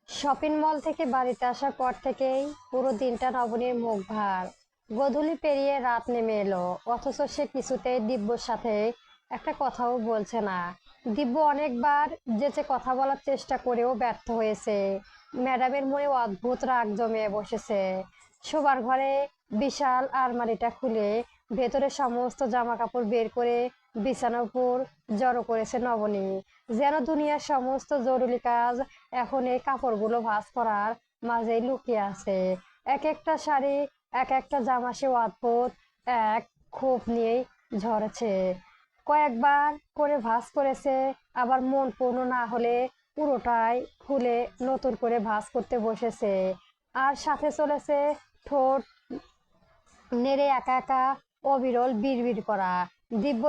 Shopping mall থেকে বাড়িতে আসার পর থেকেই পুরো দিনটা নবনীর মুখ ভার। গোধূলি পেরিয়ে রাত নেমে এলো, অথচ সে কিছুতেই দিব্যর সাথে একটা কথাও বলছে না। দিব্য অনেকবার যেচে কথা বলার চেষ্টা করেও ব্যর্থ হয়েছে। ম্যাডামের মনে অদ্ভুত রাগ জমে বসেছে। শোবার ঘরে বিশাল আলমারিটা খুলে ভেতরে সমস্ত জামা কাপড় বের করে বিছানার উপর জড়ো করেছে নবনী। যেন দুনিয়ার সমস্ত জরুরি কাজ এখন এই কাপড়গুলো ভাঁজ করার মাঝেই লুকিয়ে আছে। এক একটা শাড়ি, এক একটা জামা সে অদ্ভুত এক ক্ষোভ নিয়েই ঝরেছে। কয়েকবার করে ভাঁজ করেছে, আবার মন পূর্ণ না হলে পুরোটাই খুলে নতুন করে ভাঁজ করতে বসেছে। আর সাথে চলেছে ঠোঁট নেড়ে একা একা অবিরল বিড়বিড় করা। দিব্য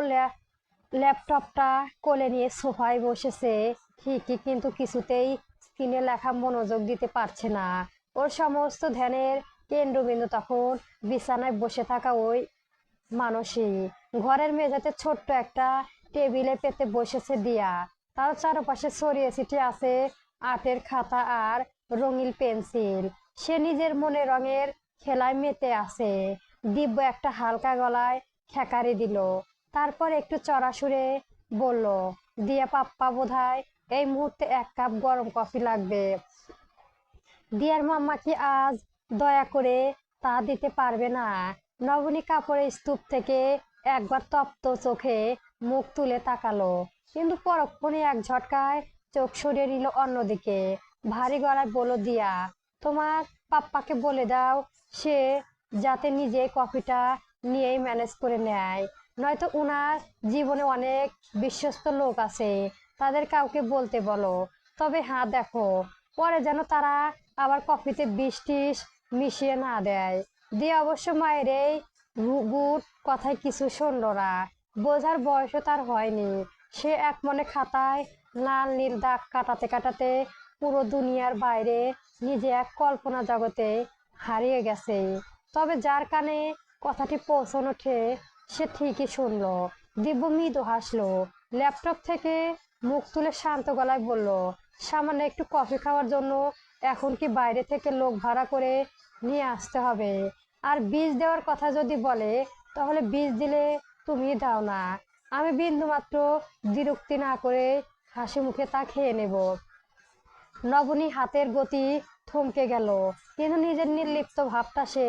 ল্যাপটপটা কোলে নিয়ে সোফায় বসেছে ঠিকই, কিন্তু কিছুতেই স্ক্রিনে লেখা মনোযোগ দিতে পারছে না। ওর সমস্ত ধ্যানের কেন্দ্রবিন্দু তখন বিছানায় বসে থাকা ওই মানসী। ঘরের মেঝেতে ছোট্ট একটা টেবিলে পেতে বসেছে দিয়া। তার চারপাশে ছড়িয়ে ছিটিয়ে আছে আর্টের খাতা আর রঙিন পেন্সিল। সে নিজের মনে রঙের খেলায় মেতে আছে। দিব্য একটা হালকা গলায় খেকারি দিল, তারপর একটু চড়া সুরে বলল, দিয়া পাপ্পা বোধহয় এই মুহূর্তে এক কাপ গরম কফি লাগবে। দিয়ার মাম্মা কি আজ দয়া করে তা দিতে পারবে না? নবনী কাপড়ের স্তূপ থেকে একবার তপ্ত চোখে মুখ তুলে তাকালো, কিন্তু পরক্ষণে এক ঝটকায় চোখ সরিয়ে নিল অন্যদিকে। ভারী গলায় বলল, দিয়া, তোমার পাপ্পাকে বলে দাও সে যাতে নিজে কফিটা নিয়েই ম্যানেজ করে নেয়। নয়তো উনার জীবনে অনেক বিশ্বস্ত লোক আছে, তাদের কাউকে বলতে বলো। তবে হ্যাঁ, দেখো পরে যেন তারা আবার কফিতে বিষ টিস মিশিয়ে না দেয়। দিয়ে অবশ্য মায়ের এই গুড কথায় কিছু শুনল না। বোঝার বয়সও তার হয়নি। সে এক মনে খাতায় লাল নীল দাগ কাটাতে কাটাতে পুরো দুনিয়ার বাইরে নিজে এক কল্পনা জগতে হারিয়ে গেছে। তবে যার কানে কথাটি পৌঁছানো সে ঠিকই শুনলো। দিব্য মৃদু হাসলো, ল্যাপটপ থেকে মুখ তুলে শান্ত গলায় বলল, সামান্য একটু কফি খাওয়ার জন্য এখন কি বাইরে থেকে লোক ভাড়া করে নিয়ে আসতে হবে? আর বীজ দেওয়ার কথা যদি বলে, তাহলে বীজ দিলে তুমি দাও না। আমি বিন্দু মাত্র বিরক্তি না করে হাসি মুখে তা খেয়ে নেব। নবনী হাতের গতি থমকে গেল, কিন্তু নিজের নির্লিপ্ত ভাবটা সে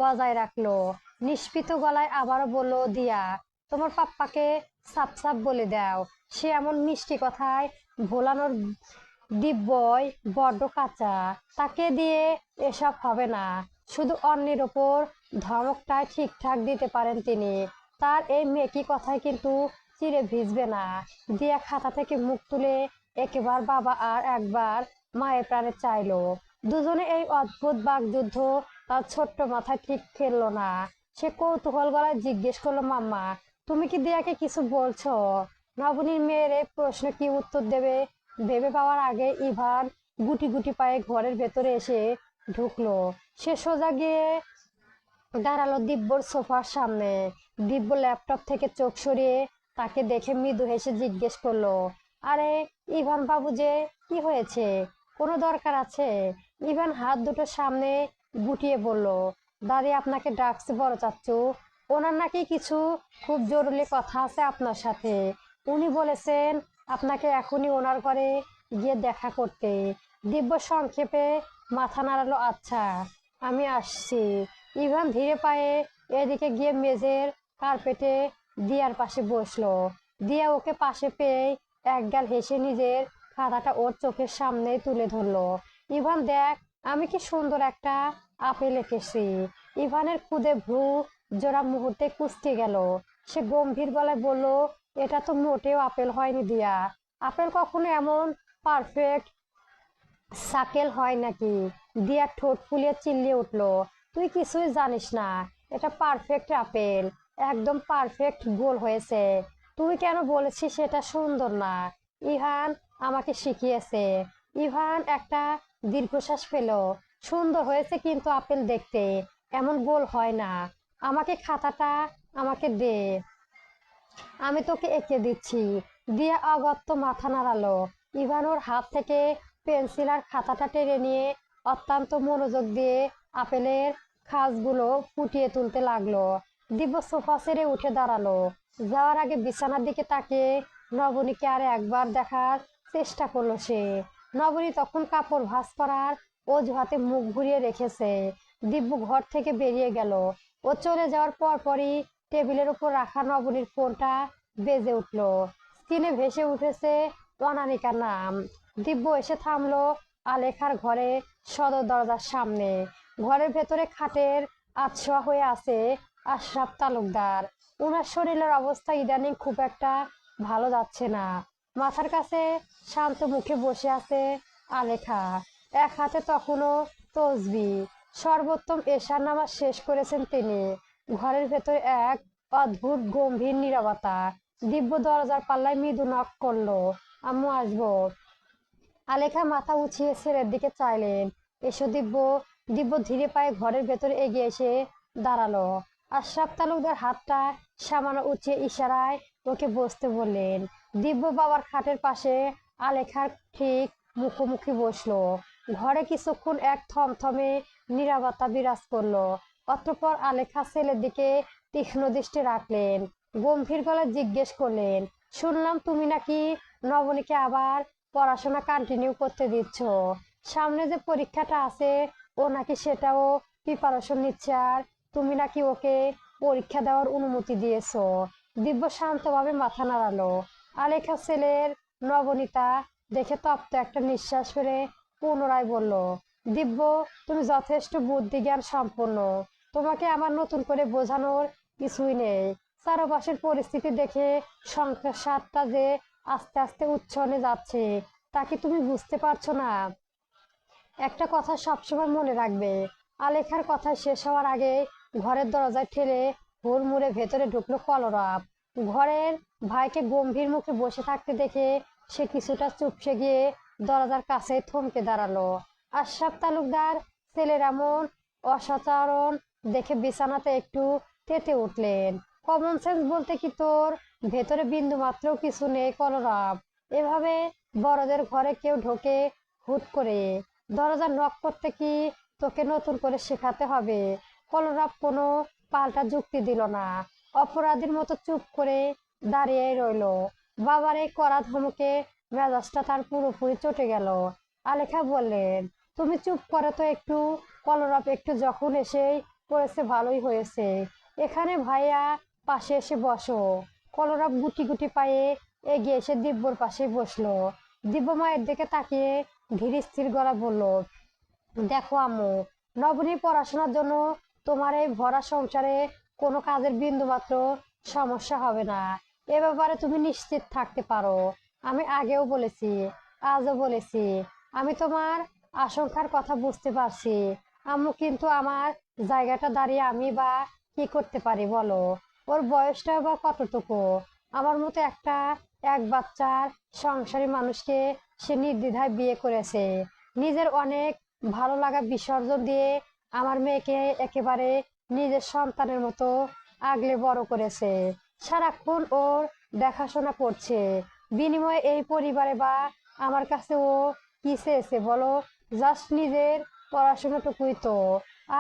বজায় রাখলো। নিষ্পিত গলায় আবারও বলল, দিয়া, তোমার পাপ্পাকে সাপ সাপ বলে দাও সে এমন মিষ্টি কথায় ভোলানোর দিব্যই বড্ড কাঁচা। তাকে দিয়ে এসব হবে না। শুধু অন্যের ওপর ধমকটাই ঠিকঠাক দিতে পারেন তিনি। তার এই মেকি কথায় কিন্তু চিড়ে ভিজবে না। দিয়া খাতা থেকে মুখ তুলে একেবার বাবা আর একবার মায়ের প্রাণে চাইলো। দুজনে এই অদ্ভুত বাকযুদ্ধ তার ছোট্ট মাথায় ঠিক খেললো না। সে কৌতূহল গলায় জিজ্ঞেস করলো, মাম্মা, তুমি কি দিয়াকে কিছু বলছো? নবনীর মেয়ের এই প্রশ্ন কি উত্তর দেবে ভেবে পাওয়ার আগে ইভান গুটি গুটি পায়ে ঘরের ভেতরে এসে ঢুকলো। সে সোজা গিয়ে দাঁড়ালো দিব্যর সোফার সামনে। দিব্য ল্যাপটপ থেকে চোখ সরিয়ে তাকে দেখে মৃদু হেসে জিজ্ঞেস করলো, আরে ইভান বাবু যে, কি হয়েছে? কোনো দরকার আছে? ইভান হাত দুটো সামনে গুটিয়ে বলল, দাদি আপনাকে ডাকছে বড় চাচ্চু। ওনার নাকি কিছু খুব জরুরি কথা আছে আপনার সাথে। উনি বলেছেন আপনাকে এখনই ওনার ঘরে গিয়ে দেখা করতে। দিব্য সংক্ষেপে মাথা নাড়ালো, আচ্ছা আমি আসছি। ইভান ধীরে পায়ে এদিকে গিয়ে মেঝের কার্পেটে দিয়ার পাশে বসলো। দিয়া ওকে পাশে পেয়ে একগাল হেসে নিজের খাতাটা ওর চোখের সামনে তুলে ধরলো। ইভান, দেখ আমি কি সুন্দর একটা আপেল এঁকেছি। ইভানের খুদে ভ্রু জোড়া মুহূর্তে কুঁচকে গেল। সে গম্ভীর গলায় বলল, এটা তো মোটেও আপেল হয়নি দিয়া। আপেল কখনো এমন পারফেক্ট সাকেল হয় নাকি? দিয়া ঠোঁট ফুলিয়ে চিল্লিয়ে উঠল, তুই কিছুই জানিস না। এটা পারফেক্ট আপেল, একদম পারফেক্ট গোল হয়েছে। তুই কেন বলেছিস সেটা সুন্দর না? ইভান আমাকে শিখিয়েছে। ইভান একটা দীর্ঘশ্বাস ফেল, সুন্দর হয়েছে কিন্তু আপেল দেখতে এমন গোল হয় না। আমাকে খাতাটা আমাকে দে, আমি তোকে এঁকে দিচ্ছি। দিয়া অগত্য মাথা নাড়ালো। ইভান ওর হাত থেকে পেন্সিল আর খাতাটা টেনে নিয়ে অত্যন্ত মনোযোগ দিয়ে আপেলের খাসগুলো ফুটিয়ে তুলতে লাগলো। দিব্য সোফা ছেড়ে উঠে দাঁড়ালো। যাওয়ার আগে বিছানার দিকে তাকিয়ে নবনীকে আর একবার দেখার চেষ্টা করলো সে। নবনী তখন কাপড় ভাঁজ করার অজুহাতে মুখ ঘুরিয়ে রেখেছে। দিব্য ঘর থেকে বেরিয়ে গেল। ও চলে যাওয়ার পরপরই টেবিলের উপর রাখা নবনীর ফোনটা বেজে উঠলো। স্ক্রিনে ভেসে উঠেছে অনামিকার নাম। দিব্য এসে থামলো আলেখার ঘরে সদর দরজার সামনে। ঘরের ভেতরে খাটের আধশোয়া হয়ে আছে আশরাফ তালুকদার। ওনার শরীরের অবস্থা ইদানিং খুব একটা ভালো যাচ্ছে না। মাথার কাছে শান্ত মুখে বসে আছে আলেখা। এক হাতে তখনও তসবি। সর্বোত্তম এশার নামাজ শেষ করেছেন তিনি। ঘরের ভেতরে এক অদ্ভুত গম্ভীর নীরবতা। দিব্য দরজার পাল্লায় মৃদু নক করলো। আম্মু আসবো। আলেখা মাথা উঁচিয়ে ছেলের দিকে চাইলেন। এসো দিব্য। দিব্য ধীরে পায়ে ঘরের ভেতরে এগিয়ে এসে দাঁড়ালো। আশরাফ তালুকদার হাতটা সামান্য উঁচিয়ে ইশারায় ওকে বসতে বললেন। দিব্য বাবার খাটের পাশে আলেখার ঠিক মুখোমুখি বসলো। ঘরে কিছুক্ষণ এক থমথমে নীরবতা বিরাজ করলো। অতঃপর আলেখা ছেলের দিকে তীক্ষ্ণ দৃষ্টি রাখলেন। গম্ভীর গলায় জিজ্ঞেস করলেন, শুনলাম তুমি নাকি নবনীকে আবার পড়াশোনা কন্টিনিউ করতে দিচ্ছ। সামনে যে পরীক্ষাটা আছে ও নাকি সেটাও প্রিপারেশন নিচ্ছে, আর তুমি নাকি ওকে পরীক্ষা দেওয়ার অনুমতি দিয়েছো। দিব্য শান্তভাবে মাথা নাড়ালো। আলেখা ছেলের নবনীতা দেখে তপ্ত একটা নিঃশ্বাস ফেলে পুনরায় বলল, দিব্য, তুমি যথেষ্ট বুদ্ধি জ্ঞান সম্পন্ন। তোমাকে আমার নতুন করে বোঝানোর কিছুই নেই। চারপাশের পরিস্থিতি দেখে সংসারটা যে আস্তে আস্তে উচ্ছনে যাচ্ছে তা কি তুমি বুঝতে পারছো না? একটা কথা সবসময় মনে রাখবে। আলেখার কথা শেষ হওয়ার আগে ঘরের দরজায় ঠেলে হুড়মুড়ে ভেতরে ঢুকলো কলরব। ঘরের ভাইকে গম্ভীর মুখে বসে থাকতে দেখে সে কিছুটা চুপসে গিয়ে দরজার কাছে থমকে দাঁড়ালো। আশরাফ তালুকদার ছেলের এমন অসাধারণ দেখে বিছানাতে একটু তেতে উঠলেন। কমন সেন্স বলতে কি তোর ভেতরে বিন্দু মাত্র কিছু নেই কলরব? এভাবে বড়দের ঘরে কেউ ঢোকে হুট করে? দরজা নক করতে কি তোকে নতুন করে শেখাতে হবে? কলরব কোনো পাল্টা যুক্তি দিল না। অপরাধীর মতো চুপ করে দাঁড়িয়ে রইল। বাবার এই কড়া ধমকে মেজাজটা তার পুরোপুরি চটে গেল। আলেখা বললেন, তুমি চুপ করো তো একটু। কলরব একটু যখন এসেই পড়েছে ভালোই হয়েছে। এখানে ভাইয়া পাশে এসে বসো। কলরব গুটি গুটি পায়ে এগিয়ে এসে দিব্যর পাশে বসলো। দিব্য মায়ের দিকে তাকিয়ে ধীর স্থির গলা বলল, দেখো আম্মু, নবনীর পড়াশোনার জন্য তোমার এই ভরা সংসারে কোনো কাজের বিন্দু মাত্র সমস্যা হবে না। এ ব্যাপারে তুমি নিশ্চিত থাকতে পারো। আমি আগেও বলেছি, আজও বলেছি, আমি তোমার আশঙ্কার কথা বুঝতে পারছি আম্মু, কিন্তু আমার জায়গাটা দাঁড়িয়ে আমি বা কি করতে পারি বলো? ওর বয়সটা বা কতটুকু? আমার মতো একটা এক বাচ্চার সংসারী মানুষকে সে নির্দ্বিধায় বিয়ে করেছে। নিজের অনেক ভালো লাগা বিসর্জন দিয়ে আমার মেয়েকে একেবারে নিজের সন্তানের মতো আগলে বড় করেছে। সারাক্ষণ ওর দেখাশোনা করছে। বিনিময়ে এই পরিবারে বা আমার কাছে ও কি চেয়েছে বলো? জাস্ট নিজের পড়াশোনাটুকুই তো।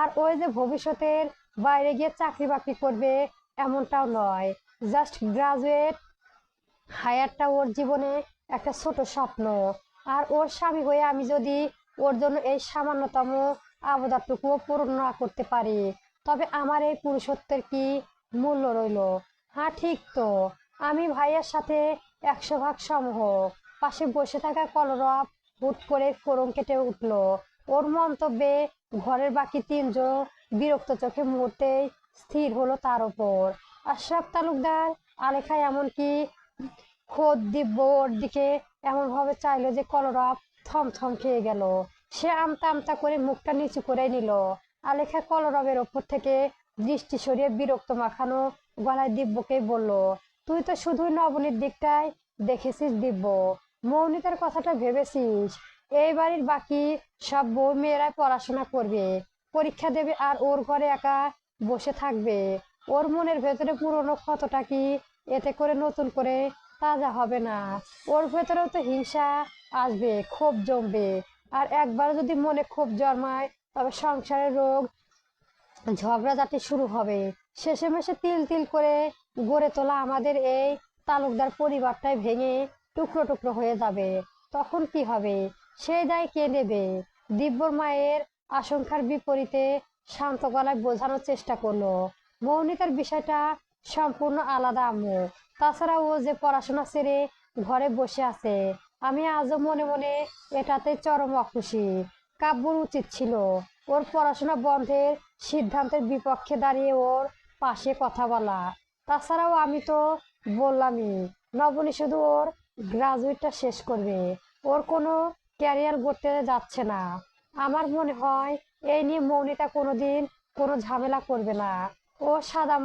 আর ওই যে ভবিষ্যতের বাইরে গিয়ে চাকরি বাকরি করবে এমনটাও নয়। জাস্ট গ্রাজুয়েট হায়ারটা ওর জীবনে একটা ছোট স্বপ্ন। আর ওর স্বামী হয়ে আমি যদি ওর জন্য এই সামান্যতম আবদারটুকুও পূরণ না করতে পারি, তবে আমার এই পুরুষত্বের কি মূল্য রইল? হ্যাঁ ঠিক তো। আমি ভাইয়ের সাথে 100 ভাগ সমহ। পাশে বসে থাকা কলরব হুট করে ফোড়ন কেটে উঠল। ওর মন্তব্যে ঘরের বাকি তিনজন বিরক্ত চোখে মুহূর্তেই স্থির হলো তার ওপর। আশরাফ তালুকদার, আলেখা, এমনকি খোদ দিব্য ওর দিকে এমন ভাবে চাইলো যে কলরব থমথম খেয়ে গেল। সে আমতা আমতা করে মুখটা নিচু করে নিল। আলেখা কলরবের ওপর থেকে দৃষ্টি সরিয়ে বিরক্ত মাখানো গলায় দিব্যকে বলল, তুই তো শুধুই নবনীর দিকটাই দেখেছিস দিব্য, মৌনিতার কথাটা ভেবেছিস? এই বাড়ির বাকি সব বউ মেয়েরাই পড়াশোনা করবে, পরীক্ষা দেবে, আর ওর ঘরে একা বসে থাকবে। ওর মনের ভেতরে পুরনো ক্ষতটা কি এতে করে নতুন করে তা যা হবে না। ওর ভেতরেও তো হিংসা আসবে, ক্ষোভ জমবে। আর একবার যদি মনে ক্ষোভ জন্মায়, তবে সংসারের রোগ ঝগড়াঝাটি শুরু হবে। শেষে তিল তিল করে গড়ে তোলা আমাদের এই তালুকদার পরিবারটাই ভেঙে টুকরো টুকরো হয়ে যাবে। তখন কি হবে? সেই দায় কে নেবে? দিব্যর মায়ের আশঙ্কার বিপরীতে শান্ত গলায় বোঝানোর চেষ্টা করলো, মৌনিতার বিষয়টা সম্পূর্ণ আলাদা আম্মু। তাছাড়া ও যে পড়াশোনা ছেড়ে ঘরে বসে আছে, আমি আজও মনে মনে এটাতে চরম অখুশি। কাব্যর উচিত ছিল ওর পড়াশোনা বন্ধের সিদ্ধান্তের বিপক্ষে দাঁড়িয়ে ওর পাশে কথা বলা। তাছাড়াও আমি তো বললামই, নবনী শুধু ওর গ্রাজুয়েটটা শেষ করবে, ওর কোনো ক্যারিয়ার গড়তে যাচ্ছে না। আমার মনে হয় এই নিয়ে মৌনিতা কোনোদিন কোনো ঝামেলা করবে না। ও সাদা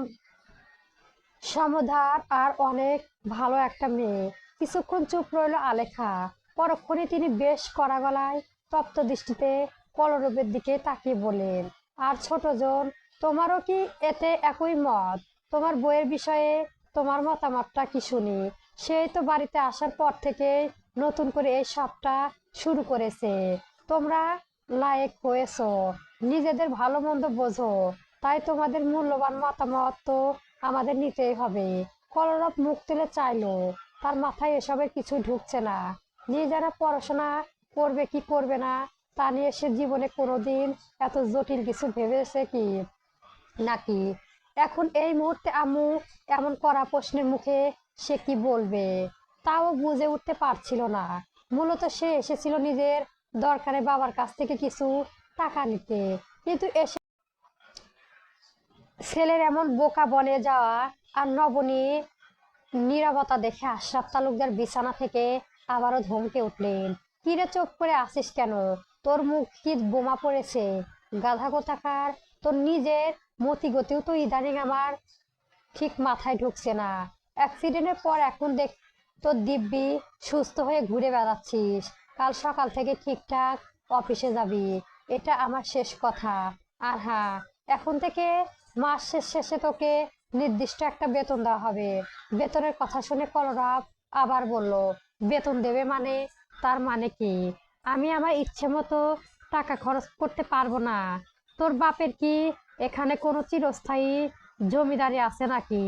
সমধার আর অনেক ভালো একটা মেয়ে। কিছুক্ষণ চুপ রইল আলেখা। পরক্ষণে তিনি বেশ কড়া গলায় তপ্ত দৃষ্টিতে কলরবের দিকে তাকিয়ে বলেন, আর ছোটজন, তোমারও কি এতে একই মত? তোমার বইয়ের বিষয়ে তোমার মতামতটা কি শুনি। সেই তো বাড়িতে আসার পর থেকে নতুন করে এই সবটা শুরু করেছে। তোমরা লায়েক হয়েছো, নিজেদের ভালো মন্দ বোঝো, তাই তোমাদের মূল্যবান মতামত তো আমাদের নিতেই হবে। কলরব মুখ তুলে চাইলো, তার মাথায় এসবের কিছু ঢুকছে না। নিজেরা পড়াশোনা করবে কি করবে না তা নিয়ে সে জীবনে কোনোদিন এত জটিল কিছু ভেবেছে কি নাকি? এখন এই মুহূর্তে আম্মু এমন কড়া প্রশ্নের মুখে সে কি বলবে তাও বুঝে উঠতে পারছিল না। মূলত সে এসেছিল নিজের দরকারে বাবার কাছ থেকে কিছু টাকা নিতে, কিন্তু এসে ছেলের এমন বোকা বনে যাওয়া আর নবনী নীরবতা দেখে আশরাফ তালুকদার বিছানা থেকে আবারও ধমকে উঠলেন, কিরে চুপ করে আসিস কেন? তোর মুখ কি বোমা পড়েছে? গাধা কোথাকার! তোর নিজের মতিগতিও তো ইদানিং আমার ঠিক মাথায় ঢুকছে না। অ্যাক্সিডেন্টের পর এখন দেখ তোর দিব্যি সুস্থ হয়ে ঘুরে বেড়াচ্ছিস। কাল সকাল থেকে ঠিকঠাক অফিসে যাবি, এটা আমার শেষ কথা। আর হ্যাঁ, এখন থেকে মাস শেষে তোকে নির্দিষ্ট একটা বেতন দেওয়া হবে। বেতনের কথা শুনে কলরব আবার বলল, বেতন দেবে মানে? তার মানে কি? আমি আমার ইচ্ছে মতো টাকা খরচ করতে পারবো না? তোর বাপের কি এখানে কোনো চিরস্থায়ী জমিদারি আছে নাকি?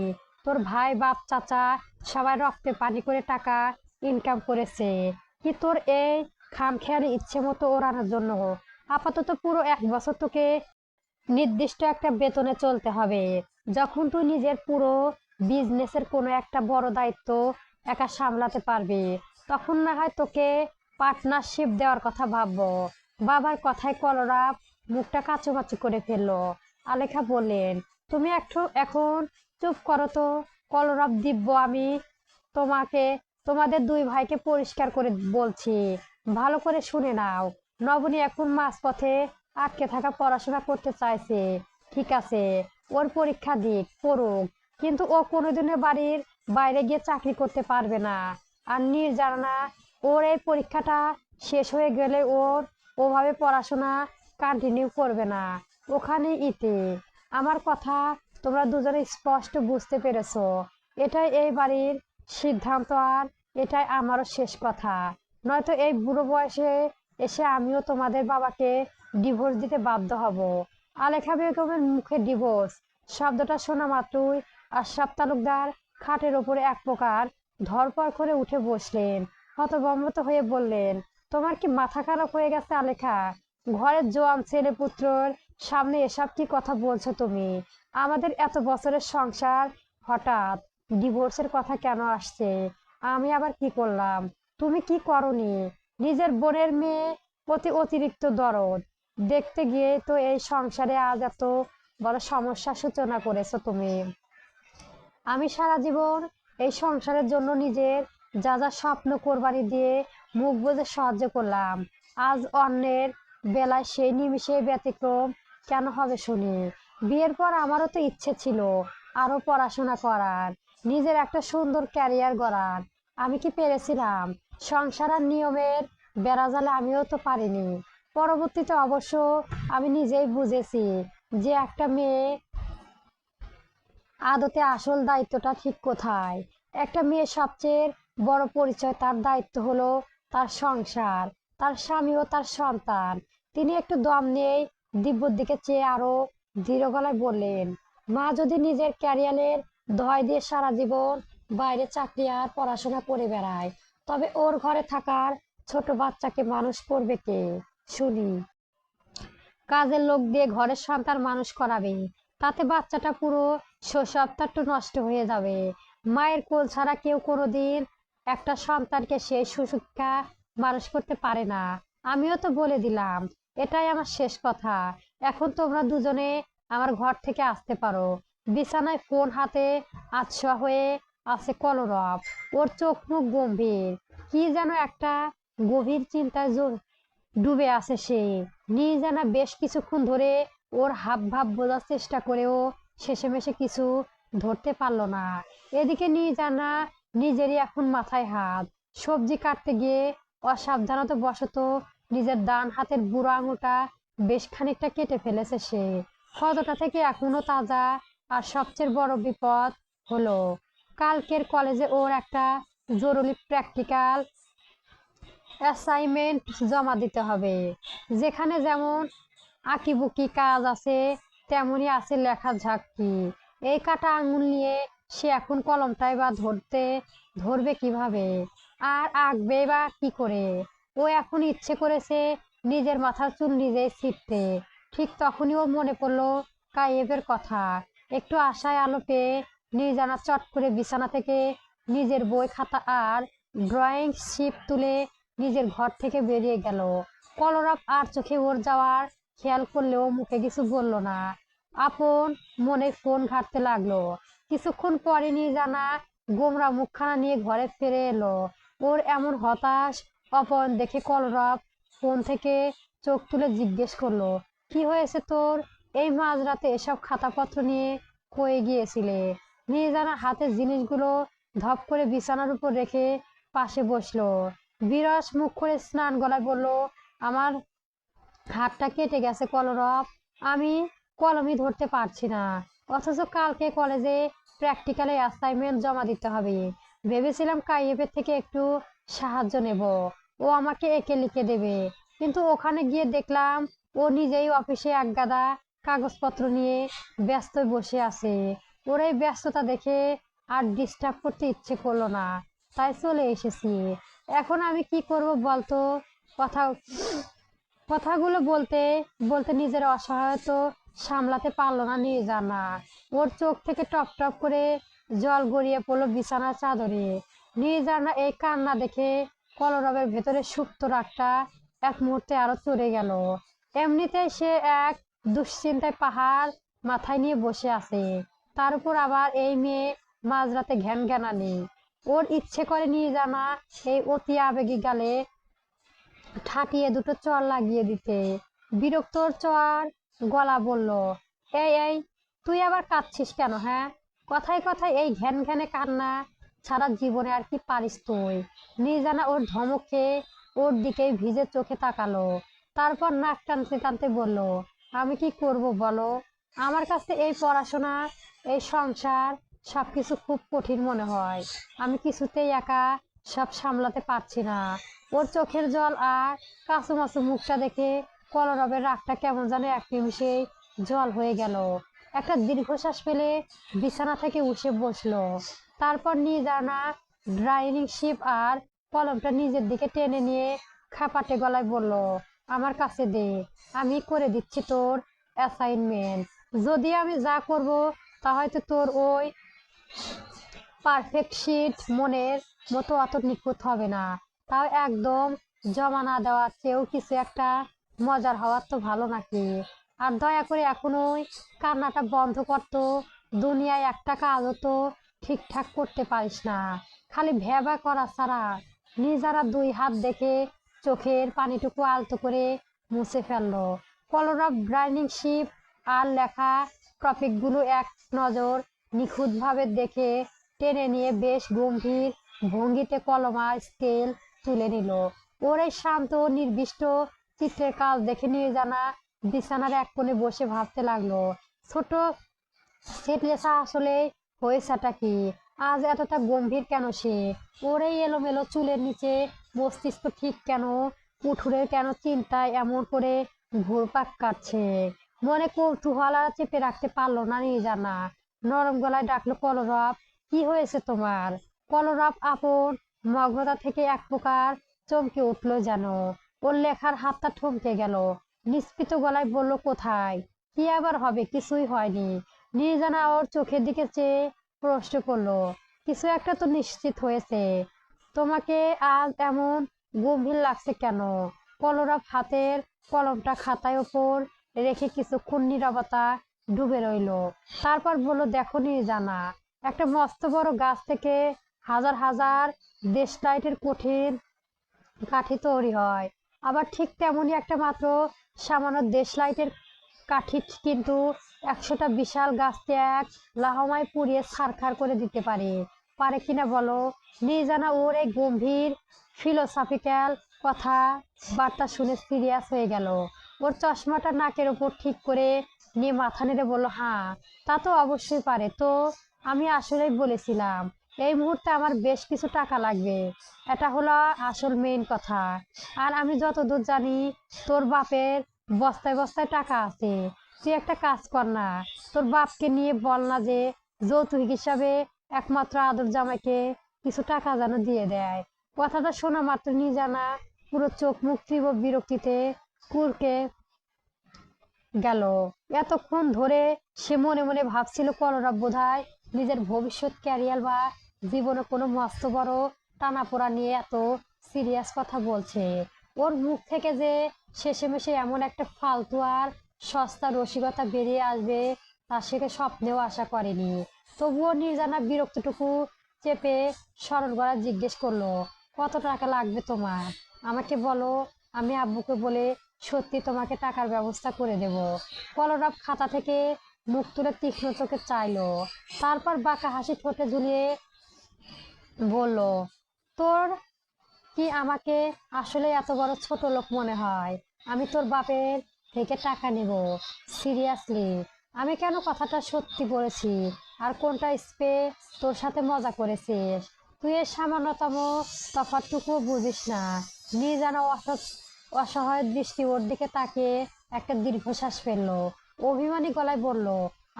তোর ভাই বাপ চাচা সবাই রক্তে পানি করে টাকা ইনকাম করেছে কি তোর এই খামখেয়ালি ইচ্ছে মতো ওড়ানোর জন্য? আপাতত পুরো 1 বছর তোকে নির্দিষ্ট একটা বেতনে চলতে হবে। যখন তুই নিজের পুরো বিজনেসের কোনো একটা বড় দায়িত্ব একা সামলাতে পারবি, তখন না হয় তোকে পার্টনারশিপ দেওয়ার কথা ভাববো। বাবার কথায় কলরব মুখটা কাচুমাচু করে ফেললো। আলেখা বললেন, তুমি একটু এখন চুপ করো তো। কলরব দিব্য, আমি তোমাকে তোমাদের দুই ভাইকে পরিষ্কার করে বলছি, ভালো করে শুনে নাও। নবনী এখন মাঝপথে আটকে থাকা পড়াশোনা করতে চাইছে, ঠিক আছে, ওর পরীক্ষা দিক, পড়ুক, কিন্তু ও কোনোদিনও বাড়ির বাইরে গিয়ে চাকরি করতে পারবে না। আর নির্জানা, ওর এই পরীক্ষাটা শেষ হয়ে গেলে ওর ওভাবে পড়াশোনা কন্টিনিউ করবে না, ওখানে ইতি। আমার কথা তোমরা দুজনে স্পষ্ট বুঝতে পেরেছো। এটাই এই বাড়ির সিদ্ধান্ত, আর এটাই আমারও শেষ কথা। নয়তো এই বুড়ো বয়সে এসে আমিও তোমাদের বাবাকে ডিভোর্স দিতে বাধ্য হব। আলেখা বেগমের মুখে ডিভোর্স শব্দটা শোনা মাত্রই আশরাফ তালুকদার খাটের ওপরে এক প্রকার ধরপড় করে উঠে বসলেন। হতভম্ব হয়ে বললেন, তোমার কি মাথা খারাপ হয়ে গেছে আলেখা? ঘরের জোয়ান ছেলে পুত্রর সামনে এসব কি কথা বলছো তুমি? আমাদের এত বছরের সংসার, হঠাৎ ডিভোর্সের কথা কেন আসছে? আমি আবার কি করলাম? তুমি কি করনি? নিজের বোনের মেয়ে প্রতি অতিরিক্ত দরদ দেখতে গিয়ে তো এই সংসারে আজ এত বড় সমস্যার সূচনা করেছো তুমি। আমি সারা জীবন এই সংসারের জন্য নিজের যা যা স্বপ্ন কোরবানি দিয়ে মুখ বুজে সাহায্য করলাম, আজ অন্যের বেলায় সেই নিমিষে ব্যতিক্রম কেন হবে শুনি? বিয়ের পর আমারও তো ইচ্ছে ছিল আরো পড়াশোনা করার, নিজের একটা সুন্দর ক্যারিয়ার গড়ার। আমি কি পেরেছিলাম? সংসার আর নিয়মের বেড়াজালে আমিও তো পারিনি। পরবর্তীতে অবশ্য আমি নিজেই বুঝেছি যে একটা মেয়ে আদতে আসল দায়িত্বটা ঠিক কোথায়। একটা মেয়ের সবচেয়ে বড় পরিচয়, তার দায়িত্ব হলো তার সংসার, তার স্বামী ও তার সন্তান। তিনি একটু দম নিয়ে দিব্যর দিকে চেয়ে আরো দৃঢ় গলায় বললেন, মা যদি নিজের ক্যারিয়ারের দোহাই দিয়ে সারা জীবন বাইরে চাকরি আর পড়াশোনা করে বেড়ায়, তবে ওর ঘরে থাকার ছোট বাচ্চাকে মানুষ করবে কে? শুনি। কাজের লোক দিয়ে ঘরের সন্তান মানুষ করাবে, তাতে বাচ্চাটা পুরো শৈশবটা নষ্ট হয়ে যাবে। মায়ের কোল ছাড়া কেউ কোনোদিন একটা সন্তানকে সেই সুশিক্ষা মানুষ করতে পারে না। আমিও তো বলে দিলাম, এটাই আমার শেষ কথা। এখন তোমরা দুজনে আমার ঘর থেকে আসতে পারো। বিছানায় ফোন হাতে আতশোয়া হয়ে আছে কলরব। ওর চোখ মুখ গম্ভীর, কি যেন একটা গভীর চিন্তায় ডুবে আছে সে। নির্জানা বেশ কিছুক্ষণ ধরে ওর হাব ভাব বোঝার চেষ্টা করেও শেষেমেশে কিছু ধরতে পারলো না। এদিকে নির্জানা নিজেরই এখন মাথায় হাত। সবজি কাটতে গিয়ে অসাবধানতা বশত নিজের ডান হাতের বুড়ো আঙুলটা বেশ খানিকটা কেটে ফেলেছে সে। ক্ষতটা থেকে এখনো তাজা। আর সবচেয়ে বড় বিপদ হলো, কালকের কলেজে ওর একটা জরুরি প্র্যাকটিক্যাল অ্যাসাইনমেন্ট জমা দিতে হবে, যেখানে যেমন আঁকিবুকি কাজ আছে, তেমনি আছে লেখার ঝাঁকি। এই কাটা আঙুল নিয়ে সে এখন কলমটাই বা ধরবে কিভাবে, আর আঁকবে বা কি করে? ও এখন ইচ্ছে করেছে নিজের মাথার চুল নিজেই ছিঁড়তে। ঠিক তখনই ওর মনে পড়লো কাইয়েবের কথা। একটু আশায় আলো পেয়ে নির্জানা চট করে বিছানা থেকে নিজের বই খাতা আর ড্রয়িং শিট তুলে নিজের ঘর থেকে বেরিয়ে গেল। কলরব আর চোখে ওর যাওয়ার খেয়াল করলেও মুখে কিছু বলল না। আপন মনে ফোন ঘাঁটতে লাগলো। কিছুক্ষণ পরে নির্জানা গোমরা মুখখানা নিয়ে ঘরে ফিরে এলো। ওর এমন হতাশ অপন দেখে কলরব ফোন থেকে চোখ তুলে জিজ্ঞেস করলো, কি হয়েছে তোর? এই মাঝরাতে এসব খাতাপত্র নিয়ে কয়ে গিয়েছিলে? নির্জানা হাতের জিনিসগুলো ধপ করে বিছানার উপর রেখে পাশে বসলো। বিরস মুখ করে স্নান গলায় বলল, আমার হাতটা কেটে গেছে কলরব। আমি কলমই ধরতে পারছি না, অথচ কালকে কলেজে প্র্যাকটিক্যালে অ্যাসাইনমেন্ট জমা দিতে হবে। ভেবেছিলাম কাইয়েবের থেকে একটু সাহায্য নেব, ও আমাকে এঁকে লিখে দেবে। কিন্তু ওখানে গিয়ে দেখলাম ও নিজেই অফিসে একগাদা কাগজপত্র নিয়ে ব্যস্ত বসে আছে। ওর এই ব্যস্ততা দেখে আর ডিস্টার্ব করতে ইচ্ছে করলো না, তাই চলে এসেছি। এখন আমি কি করব বলতো? কথা কথাগুলো বলতে বলতে নিজের অসহায়তা সামলাতে পারলো না নির্জানা। ওর চোখ থেকে টপ টপ করে জল গড়িয়ে পড়লো বিছানার চাদরে। নির্জানা এই কান্না দেখে কলরবের ভেতরে সুপ্ত রাগটা এক মুহূর্তে আরো চড়ে গেল। এমনিতেই সে এক দুশ্চিন্তায় পাহাড় মাথায় নিয়ে বসে আছে, তার উপর আবার এই মেয়ে মাঝরাতে ঘ্যান ঘ্যানানি। ওর ইচ্ছে করে নির্জানা এই অতি আবেগী গালে ঠাটিয়ে দুটো চড় লাগিয়ে দিতে। বিরক্তর চর গলা বলল, এই এই, তুই আবার কাঁদছিস কেন? হ্যাঁ, কথায় কথায় এই ঘ্যান ঘ্যানে কান্না ছাড়া জীবনে আর কি পারিস তুই? নির্জানা ওর ধমক খেয়ে ওর দিকেই ভিজে চোখে তাকালো। তারপর নাক টানতে টানতে বলল, আমি কি করব বলো? আমার কাছে এই পড়াশোনা, এই সংসার সবকিছু খুব কঠিন মনে হয়। আমি কিছুতেই একা সব সামলাতে পারছি না। ওর চোখের জল আর কাঁচুমাচু মুখটা দেখে কলরবের রাগটা কেমন যেন এক নিমিষেই জল হয়ে গেল। একটা দীর্ঘশ্বাস ফেলে বিছানা থেকে উঠে বসলো। তারপর নির্জানা ড্রাইভিং শিপ আর কলমটা নিজের দিকে টেনে নিয়ে খাপাটে গলায় বলল, আমার কাছে দে, আমি করে দিচ্ছি তোর অ্যাসাইনমেন্ট। যদি আমি যা করব তা হয়তো তোর ওই পারফেক্ট শিট মনের মতো অত নিখুঁত হবে না, তাও একদম জমা না দেওয়ার চেয়েও কিছু একটা মজার হওয়ার তো ভালো নাকি? আর দয়া করে এখন ওই কান্নাটা বন্ধ করতো। দুনিয়ায় একটা কাজও তো ঠিকঠাক করতে পারিস না, খালি ভ্যাবা করা ছাড়া। নিজারা দুই হাত দেখে চোখের পানিটুকু আলতো করে মুছে ফেললো। কলরব ব্রাইনিং শিপ আর লেখা টপিকগুলো এক নজর নিখুঁতভাবে দেখে টেনে নিয়ে বেশ গম্ভীর ভঙ্গিতে কলম আর স্কেল তুলে নিল। ওর এই শান্ত নির্দিষ্ট চিত্রের কাজ দেখে নির্জানা বিছানার এক কোণে বসে ভাবতে লাগলো, ছোট সেটলেসা আসলে হয়েছেটা কি? আজ এতটা গম্ভীর কেন সে? ওর এই এলোমেলো চুলের নিচে মস্তিষ্ক ঠিক কেন? উঠুরের কেন চিন্তায় এমন করে ঘুরপাক কাটছে? মনে কৌতূহল আর চেপে রাখতে পারলো না নির্জানা। নরম গলায় ডাকলো, কলরব, কি হয়েছে তোমার? কলরব আপন মগ্নতা থেকে এক প্রকার চমকে উঠলো যেন। ওর লেখার হাতটা থমকে গেল। নিস্ফীত গলায় বলল, কোথায়? কি আবার হবে? কিছুই হয়নি। নির্জানা ওর চোখের দিকে চেয়ে প্রশ্ন করলো, কিছু একটা তো নিশ্চিত হয়েছে। তোমাকে আজ এমন গম্ভীর লাগছে কেন? কলরব হাতের কলমটা খাতায় ওপর রেখে কিছুক্ষণ নীরবতা ডুবে রইলো। তারপর বলল, দেখো নির্জানা, একটা মস্ত বড় গাছ থেকে হাজার হাজার দেশলাইটের কঠিন কাঠি তৈরি হয়। আবার ঠিক তেমনই একটা মাত্র সামান্য দেশলাইটের কাঠি কিন্তু 100টা বিশাল গাছকে এক লাহমায় পুড়িয়ে ছারখার করে দিতে পারে। পারে কিনা বলো? নির্জানা ওর এই গম্ভীর ফিলোসফিক্যাল কথা বার্তা শুনে সিরিয়াস হয়ে গেল। ওর চশমাটা নাকের ওপর ঠিক করে নিয়ে মাথা নেড়ে বলল, হ্যাঁ, তা তো অবশ্যই পারে তো। আমি আসলেই বলেছিলাম, এই মুহূর্তে আমার বেশ কিছু টাকা লাগবে। এটা হলো আসল মেইন কথা। আর আমি যতদূর জানি তোর বাপের বস্তায় বস্তায় টাকা আছে। তুই একটা কাজ কর না, তোর বাপকে নিয়ে বল না যে যৌতুক হিসাবে একমাত্র আদর জামাইকে কিছু টাকা যেন দিয়ে দেয়। কথাটা শোনা মাত্র নিজানা পুরো চোখ মুখ তীব্র বিরক্তিতে কুরকে গেল। এতক্ষণ ধরে সে মনে মনে ভাবছিল, কলরব বোধহয় নিজের ভবিষ্যৎ ক্যারিয়ার বা জীবনে কোনো মস্ত বড় টানাপোড়া নিয়ে এত সিরিয়াস কথা বলছে। ওর মুখ থেকে যে শেষেমেশে এমন একটা ফালতু আর সস্তা রসিকতা বেরিয়ে আসবে তা সে স্বপ্নেও আশা করেনি। তবুও নির্জানা বিরক্তটুকু চেপে সরল গলায় জিজ্ঞেস করলো, কত টাকা লাগবে তোমার? আমাকে বলো, আমি আব্বুকে বলে সত্যি তোমাকে টাকার ব্যবস্থা করে দেব। কলরব খাতা থেকে মুখ তুলে তীক্ষ্ণ চোখে চাইলো, তারপর বাঁকা হাসি ঠোঁটে ঝুলিয়ে বলল, তোর কি আমাকে আসলে এত বড় ছোট লোক মনে হয়? আমি তোর বাপের থেকে টাকা নেব? সিরিয়াসলি? আমি কেন কথাটা সত্যি বলেছি আর কোনটা স্পে তোর সাথে মজা করেছিস? তুই এর সামান্যতম তফাৎটুকুও বুঝিস না। নির্জানা অসহায় দৃষ্টি ওর দিকে তাকিয়ে একটা দীর্ঘশ্বাস ফেললো। অভিমানী গলায় বলল,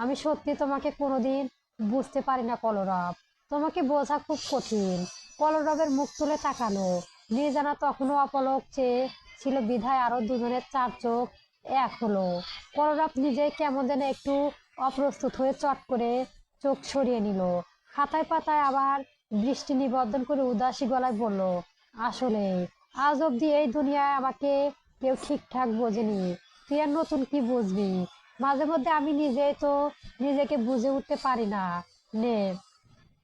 আমি সত্যি তোমাকে কোনোদিন বুঝতে পারি না কলরব। তোমাকে বোঝা খুব কঠিন। কলরবের মুখ তুলে তাকালো। নির্জানা তখনও অপলক চেয়ে ছিল বিধায় আরো দুজনের চার চোখ এক হলো। কলরব নিজেই কেমন যেন একটু অপ্রস্তুত হয়ে চট করে চোখ সরিয়ে নিল। খাতায় পাতায় আবার দৃষ্টি নিবদ্ধন করে উদাসী গলায় বলল, আসলে আজ অব্দি এই দুনিয়ায় আমাকে কেউ ঠিকঠাক বোঝেনি। তুই আর নতুন কি বুঝবি? মাঝে মধ্যে আমি নিজেই তো নিজেকে বুঝে উঠতে পারি না। নে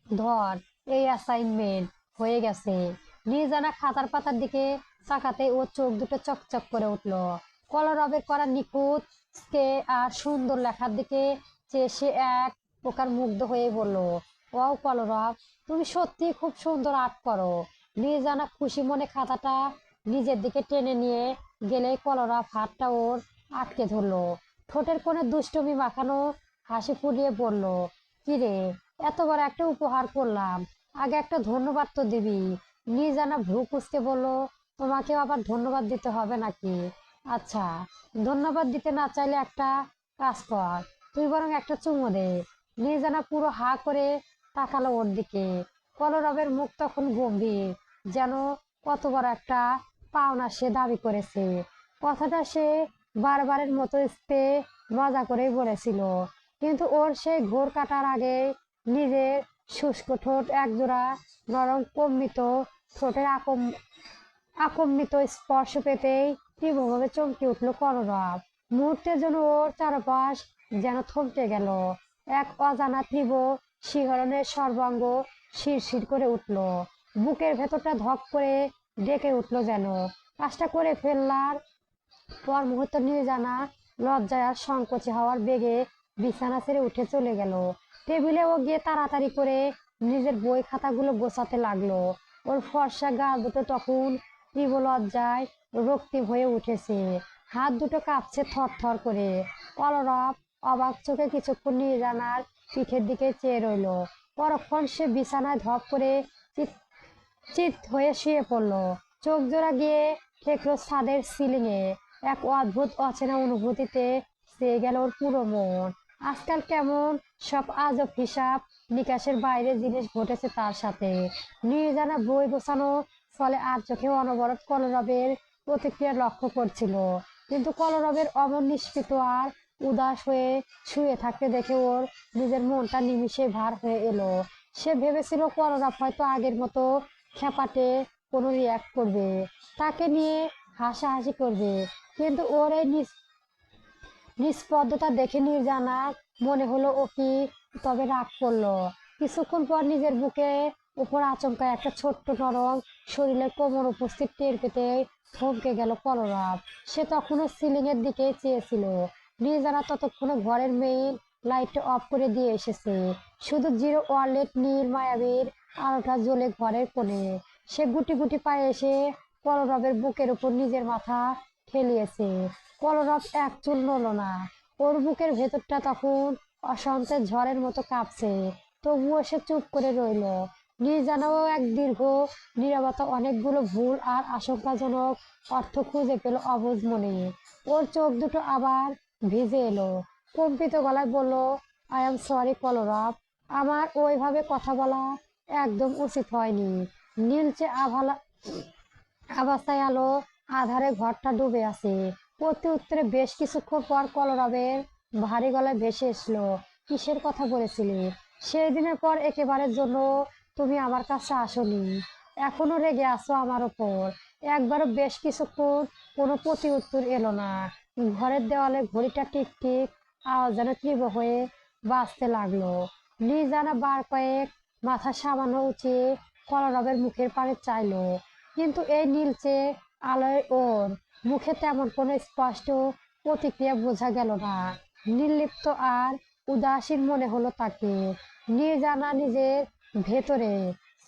ধর, এই অ্যাসাইনমেন্ট হয়ে গেছে। নির্জানা খাতার পাতার দিকে তাকাতে ও চোখ দুটো চকচক করে উঠল। কলরবের করা নিখুঁত আর সুন্দর লেখার দিকে চেয়ে সে এক প্রকার মুগ্ধ হয়ে বলল, ওয়াও কলরব, তুমি সত্যি খুব সুন্দর আর্ট করো। নির্জানা খুশি মনে খাতাটা নিজের দিকে টেনে নিয়ে গেলে কলরব হাতটা ওর আটকে ধরলো। ঠোঁটের কোণে দুষ্টুমি মাখানো হাসি ফুলিয়ে বলল, কিরে, এত বড় একটা উপহার করলাম, আগে একটা ধন্যবাদ তো দিবি। নির্জানা ভ্রু কুঁচকে বলল, তোমাকেও আবার ধন্যবাদ দিতে হবে নাকি? আচ্ছা, ধন্যবাদ দিতে না চাইলে একটা কাজ কর, তুই বরং একটা চুমু দে। নির্জানা পুরো হা করে তাকালো ওর দিকে। কলরবের মুখ তখন গম্ভীর, যেন কত বড় একটা পাওনা সে দাবি করেছে। কথাটা সে বারবারের মতো স্পে মজা করেই বলেছিল, কিন্তু ওর সেই ঘোর কাটার আগে নিজের শুষ্ক ঠোঁট একজোড়া নরম কম্বিত ঠোঁটের আকম্মিত স্পর্শ পেতেই তীব্রভাবে চমকে উঠল কলরব। মুহূর্তের জন্য ওর চারপাশ যেন থমকে গেল। এক অজানা তীব্র শিহরণের সর্বাঙ্গ শিরশির করে উঠল। বুকের ভেতরটা ধক করে ডেকে উঠল যেন। কাজটা করে ফেললার পর মুহূর্ত নির্জানা লজ্জায় আর সংকোচে হওয়ার বেগে বিছানা ছেড়ে উঠে চলে গেল। টেবিলে ও গিয়ে তাড়াতাড়ি করে নিজের বই খাতাগুলো গোছাতে লাগলো। ওর ফর্সা গা দুটো তখন তীব্র লজ্জায় রক্তিম হয়ে উঠেছে। হাত দুটো কাঁপছে থর থর করে। কলরব অবাক চোখে কিছুক্ষণ নির্জানার পিঠের দিকে চেয়ে রইল। পরক্ষণ সে বিছানায় ধপ করে চিৎ চিৎ হয়ে শুয়ে পড়ল। চোখ জোড়া গিয়ে ঠেকলো ছাদের সিলিং এ। এক অদ্ভুত অচেনা অনুভূতিতে চেয়ে গেল ওর পুরো মন। আজকাল কেমন সব আজব হিসাব নিকাশের বাইরে জিনিস ঘটেছে তার সাথে। নির্জানা বই গোছানো ফলে আর চোখে অনবরত কলরবের প্রতিক্রিয়া লক্ষ্য করছিল, কিন্তু কলরবের অমন নিষ্পৃত আর উদাস হয়ে শুয়ে থাকতে দেখে ওর নিজের মনটা নিমিষে ভার হয়ে এলো। সে ভেবেছিল কলরব হয়তো আগের মতো খ্যাপাটে কোনো রিয়াক্ট করবে, তাকে নিয়ে হাসাহাসি করবে, কিন্তু ওর এই নিষ্পদ্রতা দেখে নির্জানার মনে হলো ও কি তবে রাগ করলো। কিছুক্ষণ পর নিজের বুকে উপর আচমকা একটা ছোট্ট নরম শরীরের কোমর উপস্থিত টের পেতে থমকে গেল কলরব। সে তখনও সিলিং এর দিকে চেয়েছিল। নির্জানা ততক্ষণে ঘরের মেইন লাইটটা অফ করে দিয়ে এসেছে। শুধু জিরো ওয়ালেট নীল মায়াবীর আলোটা জ্বলে ঘরের কোণে। সে গুটি গুটি পায়ে এসে কলরবের বুকের উপর নিজের মাথা ঠেলিয়েছে। কলরব এক চুল নড়ল না। ওর বুকের ভেতরটা তখন অশান্তের ঝড়ের মতো কাঁপছে, তবুও সে চুপ করে রইল। নির্জানাও এক দীর্ঘ নীরবতা অনেকগুলো ভুল আর আশঙ্কাজনক অর্থ খুঁজে পেল অবুঝ মনে। ওর চোখ দুটো আবার ভিজে এলো। কম্পিত গলায় বলল, আই এম সরি কলরব, আমার ওইভাবে কথা বলা একদম উচিত হয়নি। নীলচে আভাসায় আলো আধারে ঘরটা ডুবে আছে। প্রতি উত্তরে বেশ কিছুক্ষণ পর কলরবের ভারী গলায় ভেসে এসলো, কিসের কথা বলেছিলে? সেই দিনের পর একেবারের জন্য তুমি আমার কাছে আসোনি, এখনো রেগে আছো আমার ওপর। একবারও বেশ কিছুক্ষণ কোনো প্রতি উত্তর এলো না। ঘরের দেওয়ালে ঘড়িটা টিক টিক আওয়াজ যেন তীব্র হয়ে বাজতে লাগলো। নির্জানা বার কয়েক মাথা সামান্য উঁচিয়ে কলরবের মুখের পানে চাইলো, কিন্তু এই নীলচে আলোয় ওর মুখে তেমন কোনো স্পষ্ট প্রতিক্রিয়া বোঝা গেল না। নির্লিপ্ত আর উদাসীন মনে হলো তাকে। নির্জানা নিজের ভেতরে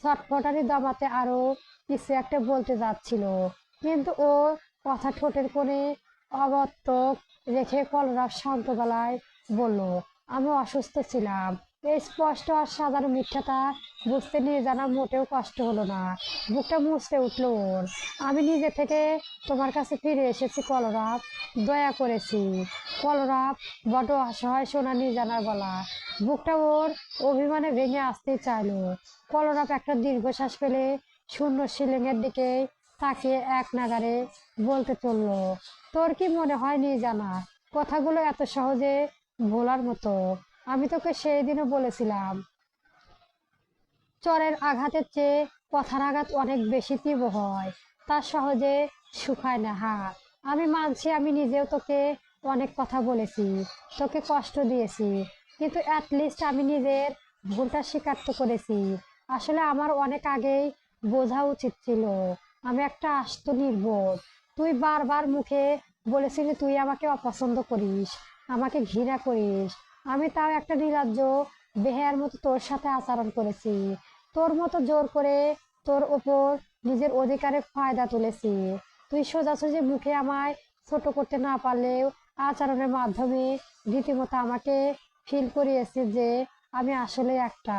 ছটফটানি দমাতে আরো কিছু একটা বলতে যাচ্ছিল, কিন্তু ও কথা ঠোঁটের কোণে অবত্যক রেখে কলরব শান্ত গলায় বলল, আমি অসুস্থ ছিলাম। এই স্পষ্ট আর সাধারণ মিথ্যাটা বুঝতে নির্জানা মোটেও কষ্ট হলো না। বুকটা মুছতে উঠলো ওর। আমি নিজে থেকে তোমার কাছে ফিরে এসেছি কলরব, দয়া করেছি। কলরব বড় অসহায় শোনা নির্জানার গলা। বুকটা ওর অভিমানে ভেঙে আসতেই চাইলো। কলরব একটা দীর্ঘশ্বাস ফেলে শূন্য সিলিং এর দিকে তাকিয়ে এক নাগারে বলতে চললো, তোর কি মনে হয় নির্জানা কথাগুলো এত সহজে ভোলার মতো? আমি তোকে সেই দিনও বলেছিলাম, চরের আঘাতের চেয়ে কথার আঘাত অনেক বেশি তীব্র হয়, তা সহজে শুকায় না হাত। আমি মানছি আমি নিজেও তোকে অনেক কথা বলেছি, তোকে কষ্ট দিয়েছি, কিন্তু অ্যাটলিস্ট আমি নিজের ভুলটা স্বীকার তো করেছি। আসলে আমার অনেক আগেই বোঝা উচিত ছিল আমি একটা আস্ত নির্বোধ। তুই বারবার মুখে বলেছিলি তুই আমাকে অপছন্দ করিস, আমাকে ঘৃণা করিস। আমি তাও একটা নির্লজ্জ বেহায়ার মতো তোর সাথে আচরণ করেছি। তোর মতো জোর করে তোর ওপর নিজের অধিকারের ফায়দা তুলেছি। তুই সোজাসুজি মুখে আমায় ছোট করতে না পারলেও আচরণের মাধ্যমে রীতিমতো আমাকে ফিল করিয়েছিস যে আমি আসলে একটা।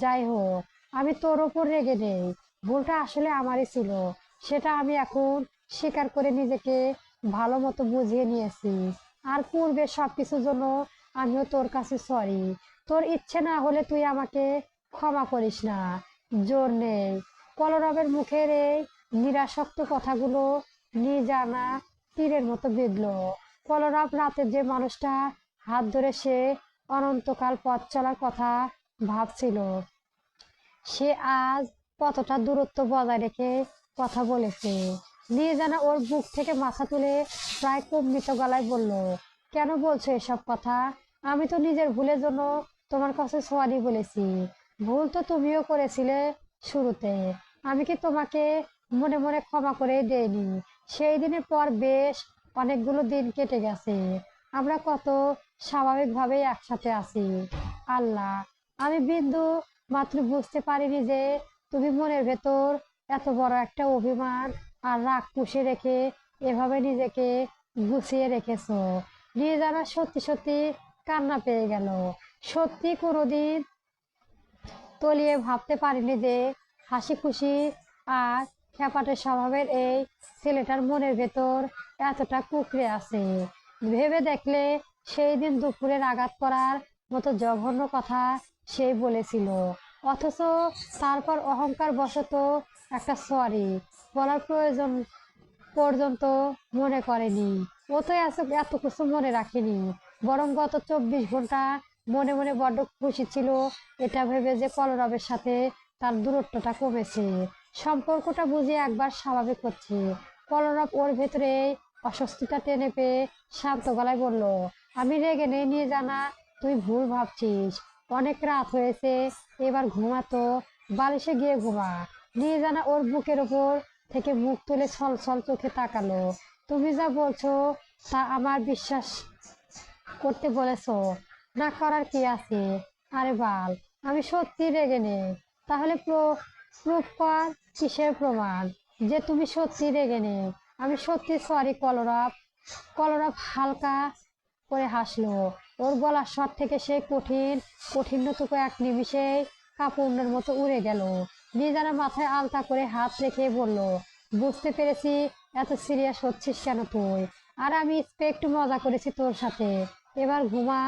যাই হোক, আমি তোর ওপর রেগে নেই, ভুলটা আসলে আমারই ছিল। সেটা আমি এখন স্বীকার করে নিজেকে ভালো মতো বুঝিয়ে নিয়েছি। আর পূর্বে সবকিছুর জন্য আমিও তোর কাছে সরি। তোর ইচ্ছে না হলে তুই আমাকে ক্ষমা করিস না। জোর নেই। কলরবের মুখের এই নিরাসক্ত কথাগুলো নির্জানা তীরের মতো বিঁধল। কলরব রাতে যে মানুষটা হাত ধরে সে অনন্তকাল পথ চলার কথা ভাবছিল, সে আজ কতটা দূরত্ব বজায় রেখে কথা বলেছে। নির্জানা ওর বুক থেকে মাথা তুলে প্রায় কম্পিত গলায় বলল, কেন বলছো এসব কথা? আমি তো নিজের ভুলের জন্য তোমার কাছে সরি বলেছি। ভুল তো তুমিও করেছিলে শুরুতে। আমি কি তোমাকে মনে মনে ক্ষমা করে দেইনি? সেই দিনের পর বেশ অনেকগুলো দিন কেটে গেছে। আমরা কত স্বাভাবিকভাবেই একসাথে আছি। আল্লাহ, আমি বিন্দু মাত্র বুঝতে পারিনি যে তুমি মনের ভেতর এত বড় একটা অভিমান আর রাগ পুষে রেখে এভাবে নিজেকে গুছিয়ে রেখেছো। নির্জারা সত্যি সত্যি কান্না পেয়ে গেল। সত্যি কোনোদিন তলিয়ে ভাবতে পারিনি যে হাসি খুশি আর খ্যাপাটে স্বভাবের এই ছেলেটার মনের ভেতর এতটা কুকড়ে আছে। ভেবে দেখলে সেই দিন দুপুরের আঘাত করার মতো জঘন্য কথা সেই বলেছিল, অথচ তারপর অহংকার বশত একটা সরি বলার প্রয়োজন পর্যন্ত মনে করেনি। ও তো এত কিছু মনে রাখেনি, বরং গত 24 ঘন্টা মনে মনে বড্ড খুশি ছিল এটা ভেবে যে কলরবের সাথে তার দূরত্বটা কমেছে, সম্পর্কটা বুঝে একবার স্বাভাবিক হচ্ছে। কলরব ওর ভেতরে অস্বস্তিটা টেনে পেয়ে শান্ত গলায় বলল, আমি রেগে নেই, নিয়ে জানা তুই ভুল ভাবছিস। অনেক রাত হয়েছে, এবার ঘুমাতো, বালিশে গিয়ে ঘুমা। নিয়ে জানা ওর বুকের ওপর থেকে মুখ তুলে ছলছল চোখে তাকালো। তুমি যা বলছো তা আমার বিশ্বাস করতে বলেছো, না করার কি আছে? আরে বাল, আমি সত্যি রেগে নেই। তাহলে প্রুফ কর, কিসের প্রমাণ যে তুমি সত্যি রেগে নেই? আমি সত্যি সরি কলরব। কলরব হালকা করে হাসলো। ওর গলার স্বর থেকে সেই কঠিনটুকু এক নিমিষেই কাপড়ের মতো উড়ে গেল। নিজানা মাথায় আলতা করে হাত রেখে বলল, বুঝতে পেরেছি, এত সিরিয়াস হচ্ছিস কেন তুই? আর আমি একটু মজা করেছি তোর সাথে, এবার ঘুমা।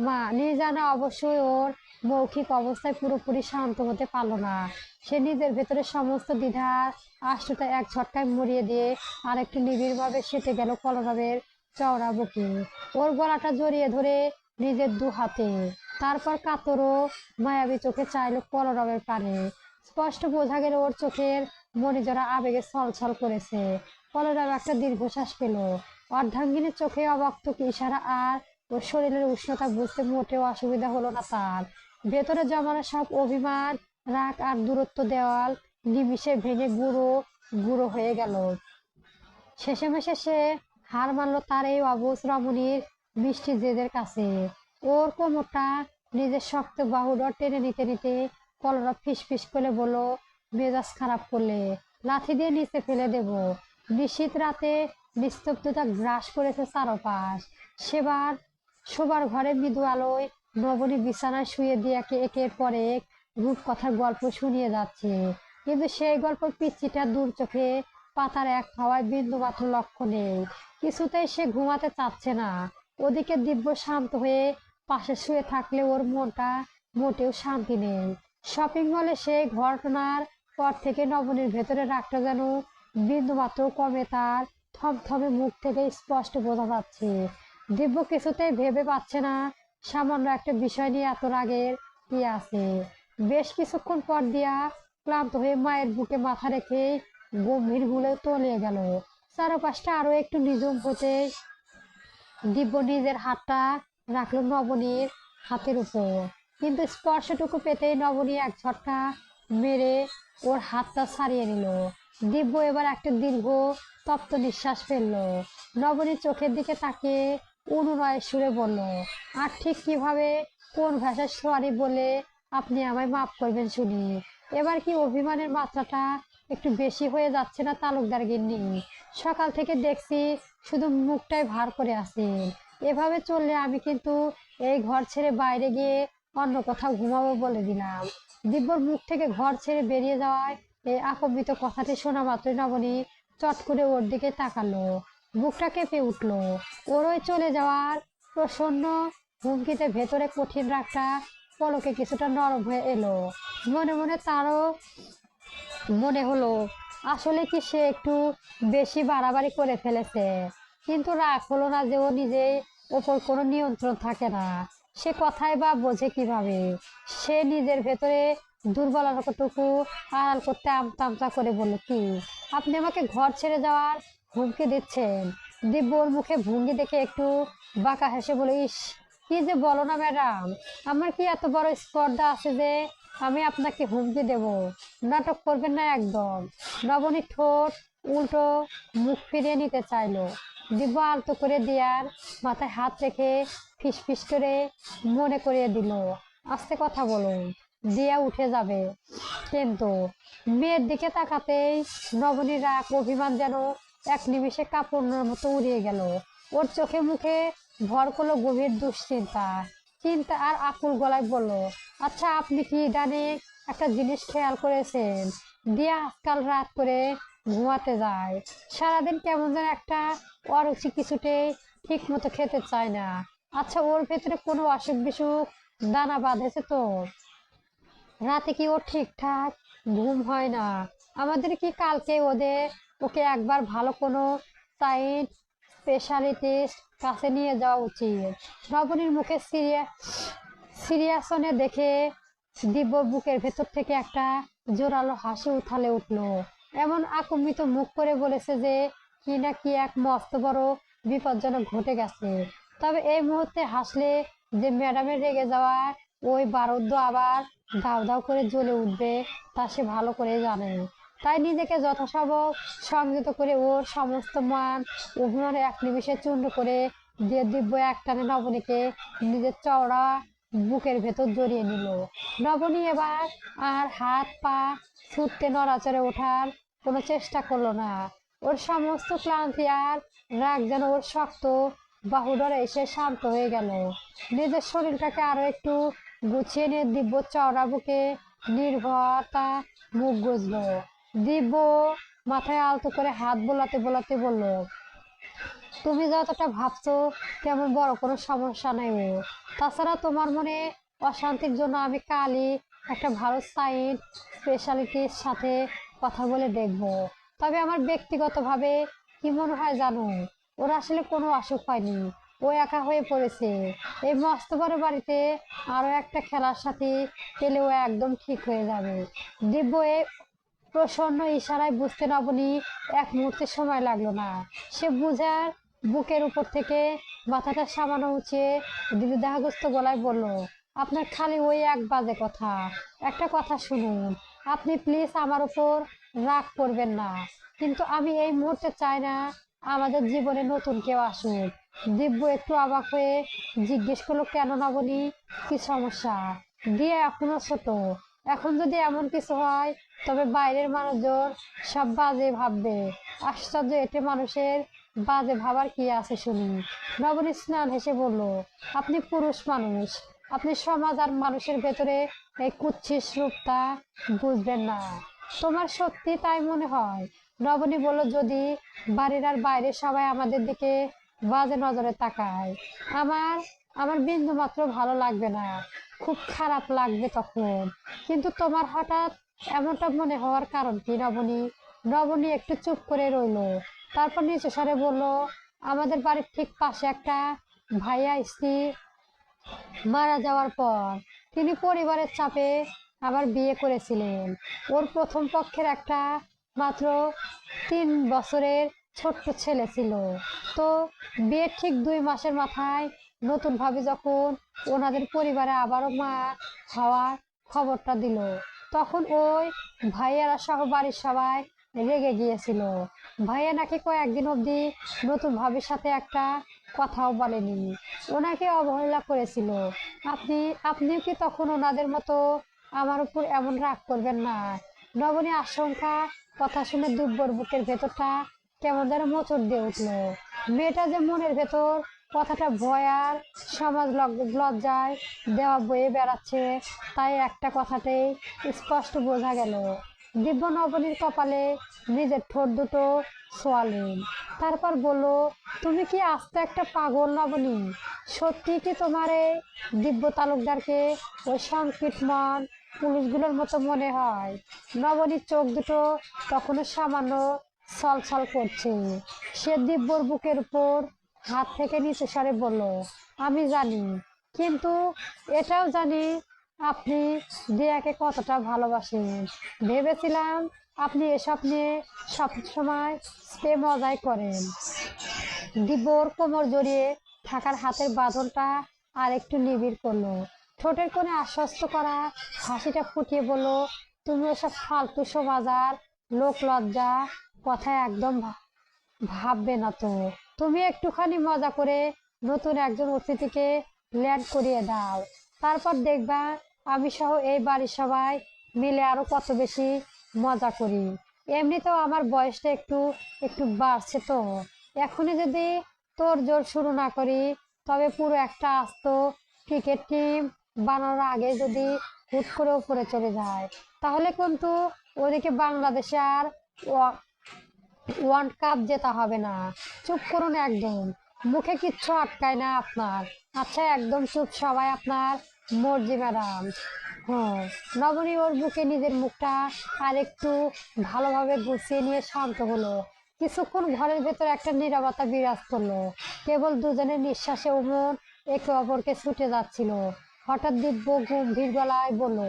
মা নির্জানা অবশ্যই ওর মৌখিক অবস্থায় পুরোপুরি শান্ত হতে পারল না। সে নিজের ভেতরে সমস্ত দ্বিধা আষ্টতা এক ঝটকায় মরিয়ে দিয়ে আরেকটু নিবিড়ভাবে সেটে গেল কলরবের চওড়া বুকে, ওর গলাটা জড়িয়ে ধরে নিজের দু হাতে। তারপর কাতর ও মায়াবী চোখে চাইল কলরবের পানে। স্পষ্ট বোঝা গেল ওর চোখের মণিজরা আবেগে ছলছল করেছে। কলরব একটা দীর্ঘশ্বাস পেল। অর্ধাঙ্গিনীর চোখে অবক্ত ইশারা আর ওর শরীরের উষ্ণতা বুঝতে মোটেও অসুবিধা হলো না তার। ভেতরে জমানো সব অভিমান, রাগ আর দূরত্ব দেওয়াল নিমিষে ভেঙে গুঁড়ো গুঁড়ো হয়ে গেল। শেষেমেশে সে হার মানলো তার এই অবুঝ রমণীর মিষ্টি জেদের কাছে। ওর কোমরটা নিজের শক্ত বাহুডর টেনে নিতে নিতে কলরব ফিস করে বলল, মেজাজ খারাপ করলে লাথি দিয়ে নিচে ফেলে দেব। নিশীত রাতে নিস্তব্ধতা গ্রাস করেছে চারপাশ। সেবার শোবার ঘরে মৃদু আলোয় নবনী বিছানায় শুয়ে দিয়ে একের পর এক রূপকথার গল্প শুনিয়ে যাচ্ছে, কিন্তু সেই গল্প পিচ্চিটা দূর চোখে পাতার এক হাওয়ায় বিন্দুমাত্র লক্ষ্য নেই। কিছুতেই সে ঘুমাতে চাচ্ছে না। ওদিকে দিব্য শান্ত হয়ে পাশে শুয়ে থাকলে ওর মনটা মোটেও শান্তি নেই। শপিং মলে সেই ঘটনার পর থেকে নবনীর ভেতরে রাগটা যেন বিন্দুমাত্র কমে, তার থমথমে মুখ থেকে স্পষ্ট বোঝা যাচ্ছে। দিব্য কিছুতেই ভেবে পাচ্ছে না সামান্য একটা বিষয় নিয়ে এত রাগের কি আছে। বেশ কিছুক্ষণ পর দিয়া ক্লান্ত হয়ে মায়ের বুকে মাথা রেখে গম্ভীর গুলে তলিয়ে গেল। চারপাশটা আরো একটু নিঝুম হতে দিব্য নিজের হাতটা রাখলো নবনীর হাতের উপর, কিন্তু স্পর্শটুকু পেতেই নবনী এক ঝটকা মেরে ওর হাতটা ছাড়িয়ে নিল। দিব্য এবার একটা দীর্ঘ তপ্ত নিঃশ্বাস ফেললো। নবনীর চোখের দিকে তাকিয়ে অনুনয়ের সুরে বলল, আর ঠিক কিভাবে, কোন ভাষায় সরি বলে আপনি আমায় মাফ করবেন শুনি? এবার কি অভিমানের মাত্রাটা একটু বেশি হয়ে যাচ্ছে না তালুকদার গিন্নি? সকাল থেকে দেখছি শুধু মুখটাই ভার করে আছেন। এভাবে চললে আমি কিন্তু এই ঘর ছেড়ে বাইরে গিয়ে অন্য কোথাও ঘুমাবো বলে দিলাম। দিব্যর মুখ থেকে ঘর ছেড়ে বেরিয়ে যাওয়ায় এই আকম্পিত কথাটি শোনা মাত্রই নবনী চট করে ওর দিকে তাকালো। বুকটা কেঁপে উঠলো। ওর ওই চলে যাওয়ার প্রসন্ন হুমকিতে ভেতরে কঠিন রাগটা পলকে কিছুটা নরম হয়ে এলো। মনে মনে তারও মনে হলো আসলে কি সে একটু বেশি বাড়াবাড়ি করে ফেলেছে, কিন্তু রাগ হলো না যে ও নিজের ওপর কোনো নিয়ন্ত্রণ থাকে না। সে কথাই বা বোঝে কিভাবে? সে নিজের ভেতরে দুর্বলতাটুকু আড়াল করতে আমতা আমতা করে বলল, কি আপনি আমাকে ঘর ছেড়ে যাওয়ার হুমকি দিচ্ছেন? দিব্য ওর মুখে ভঙ্গি দেখে একটু বাঁকা হেসে বলে, ইস কি যে বলো না ম্যাডাম, আমার কি এত বড় স্পর্ধা আছে যে আমি আপনাকে হুমকি দেব? নাটক করবেন না একদম। নবনী ঠোঁট উল্টো মুখ ফিরিয়ে নিতে চাইলো। দিব্য আলতো করে দিয়ার মাথায় হাত রেখে ফিসফিস করে মনে করিয়ে দিল, আস্তে কথা বলুন, দিয়া উঠে যাবে। কিন্তু মেয়ের দিকে তাকাতেই নবনীর রাগ অভিমান যেন এক নিমিষে কাপড়ের মতো উড়িয়ে গেল। ওর চোখে মুখে ভর করলো গভীর দুশ্চিন্তা, চিন্তা আর আকুল গলায় বলল, আচ্ছা আপনি কি ইদানে একটা জিনিস খেয়াল করেছেন? দিয়া আজকাল রাত করে ঘুমাতে যায়, সারাদিন কেমন যেন একটা অরুচি কিছুতেই ঠিক মতো খেতে চায় না। আচ্ছা, ওর ভেতরে কোনো অসুখ বিসুখ দানা বাঁধেছে তো? রাতে কি ওর ঠিকঠাক ঘুম হয় না? আমাদের কি কালকে ওকে একবার ভালো কোনো সাইড স্পেশালিটিস্ট কাছে নিয়ে যাওয়া উচিত? নবনীর মুখে সিরিয়াসনে দেখে দিব্য বুকের ভেতর থেকে একটা জোরালো হাসি উথালে উঠলো। এমন আকুম্বিত মুখ করে বলেছে যে কি না কি এক মস্ত বড় বিপজ্জনক ঘটে গেছে। তবে এই মুহূর্তে হাসলে যে ম্যাডামের রেগে যাওয়া ওই বারুদ্ধ আবার দাউ দাউ করে জ্বলে উঠবে তা সে ভালো করে জানে। তাই নিজেকে যথাসম্ভব সংযত করে ওর সমস্ত মান অভিমান এক নিমিষে চূর্ণ করে দিয়ে দিব্য একটানে নবনীকে নিজের চওড়া বুকের ভেতর জড়িয়ে নিল। নবনী এবার আর হাত পা ছুটতে নড়াচড়ে ওঠার কোনো চেষ্টা করলো না। ওর সমস্ত ক্লান্তি আর রাগ যেন ওর শক্ত বাহুডরে এসে শান্ত হয়ে গেল। নিজের শরীরটাকে আরো একটু গুছিয়ে নিয়ে দিব্য চওড়া বুকে নির্ভরতা মুখ গুজলো। দিব্য মাথায় আলতো করে হাত বোলাতে বোলাতে বলল, তুমি যতটা ভাবছো তেমন বড় কোনো সমস্যা নেই। তাছাড়া তোমার মনে অশান্তির জন্য আমি কালই একটা ভালো সাইড স্পেশালিটির সাথে কথা বলে দেখব। তবে আমার ব্যক্তিগতভাবে কি মনে হয় জানো, ওর আসলে কোনো অসুখ হয়নি, ও একা হয়ে পড়েছে। এই মস্ত বড় বাড়িতে আরো একটা খেলার সাথে পেলে ও একদম ঠিক হয়ে যাবে। দিব্য প্রসন্ন ইশারায় বুঝতে নবনী এক মুহূর্তে সময় লাগলো না। সে বুঝার বুকের উপর থেকে মাথাটা সামান্য উঁচিয়ে দ্বিধাগ্রস্ত গলায় বলল, আপনার খালি ওই এক বাজে কথা। একটা কথা শুনুন, আপনি প্লিজ আমার উপর রাগ করবেন না, কিন্তু আমি এই মুহূর্তে চাই না আমাদের জীবনে নতুন কেউ আসুক। দিব্য একটু অবাক হয়ে জিজ্ঞেস করলো, কেন নবনী, কি সমস্যা? দিয়ে এখনো ছোট, এখন যদি এমন কিছু হয় তবে বাইরের মানুষজন সব বাজে ভাববে। আশ্চর্য, এতে মানুষের বাজে ভাবার কি আছে শুনি? নবনী স্নান হেসে বলল, আপনি পুরুষ মানুষ, আপনি সমাজ আর মানুষের ভেতরে এই কুৎসিত রূপটা বুঝবেন না। তোমার সত্যি তাই মনে হয়? নবনী বলল, যদি বাড়ির আর বাইরে সবাই আমাদের দিকে বাজে নজরে তাকায়, আমার আমার বিন্দু মাত্র ভালো লাগবে না, খুব খারাপ লাগবে তখন। কিন্তু তোমার হঠাৎ এমনটা মনে হওয়ার কারণ কি নবনী? নবনী একটু চুপ করে রইল, তারপর নিচু স্বরে বলল, আমাদের বাড়ির ঠিক পাশে একটা ভাইয়া স্ত্রী মারা যাওয়ার পর তিনি পরিবারের চাপে আবার বিয়ে করেছিলেন। ওর প্রথম পক্ষের একটা মাত্র 3 বছরের ছোট্ট ছেলে ছিল। তো বিয়ের ঠিক 2 মাসের মাথায় নতুন ভাবে যখন ওনাদের পরিবারে আবারও মা হওয়ার খবরটা দিল, তখন ওই ভাইয়ারা সহ বাড়ির সবাই রেগে গিয়েছিল। ভাইয়া নাকি কয়েকদিন অবধি নতুন ভাবির সাথে একটা কথাও বলেনি, ওনাকে অবহেলা করেছিল। আপনি আপনিও কি তখন ওনাদের মতো আমার উপর এমন রাগ করবেন না? নবনী আশঙ্কা কথা শুনে দুব্বর বুকের ভেতরটা কেমন যেন মোচড় দিয়ে উঠলো। মেয়েটা যে মনের ভেতর কথাটা ভয় আর সমাজ লজ্জায় দেওয়া বয়ে বেড়াচ্ছে, তাই একটা কথাতেই স্পষ্ট বোঝা গেল। দিব্য নবনীর কপালে নিজের ঠোঁট দুটো ছোঁয়ালেন, তারপর বলল, তুমি কি আস্ত একটা পাগল নবনী? সত্যি কি তোমার এই দিব্য তালুকদারকে ওই সংকীর্তন পুলিশগুলোর মতো মনে হয়? নবনীর চোখ দুটো তখনও সামান্য ছলছল করছে। সে দিব্যর বুকের উপর হাত থেকে নিচু স্বরে বলল, আমি জানি, কিন্তু এটাও জানি আপনি দিয়াকে কতটা ভালোবাসেন। ভেবেছিলাম আপনি এসব নিয়ে সবসময় মজাই করেন। দিব্যর কোমর জড়িয়ে থাকার হাতের বাঁধনটা আর একটু নিবিড় করলো, ঠোঁটের কোণে আশ্বস্ত করা হাসিটা ফুটিয়ে বলল, তুমি ওসব ফালতু সমাজ আর লোক লজ্জা কথা একদম ভাববে না তো। তুমি একটুখানি মজা করে নতুন একজন অতিথিকে ল্যান্ড করিয়ে দাও, তারপর দেখবা আমি সহ এই বাড়ির সবাই মিলে আরো কত বেশি মজা করি। এমনিতেও আমার বয়সটা একটু একটু বাড়ছে তো, এখনই যদি তোর জোর শুরু না করি তবে পুরো একটা আস্ত ক্রিকেট টিম বানানোর আগে যদি হুট করে উপরে চলে যায়, তাহলে কিন্তু ওদিকে বাংলাদেশে আর ওয়ার্ল্ড কাপ জেতা হবে না। চুপ করুন একদম, মুখে কিচ্ছু আটকায় না আপনার। আচ্ছা একদম চুপ সবাই, আপনার মর্জি ম্যাডাম। হ্যাঁ, নবনী ওর বুকে নিজের মুখটা আর একটু ভালোভাবে গুছিয়ে নিয়ে শান্ত হলো। কিছুক্ষণ ঘরের ভেতর একটা নীরবতা বিরাজ করলো, কেবল দুজনের নিঃশ্বাসে ওমর একে অপরকে ছুটে যাচ্ছিল। হঠাৎ দিব্য গম্ভীর গলায় বলল,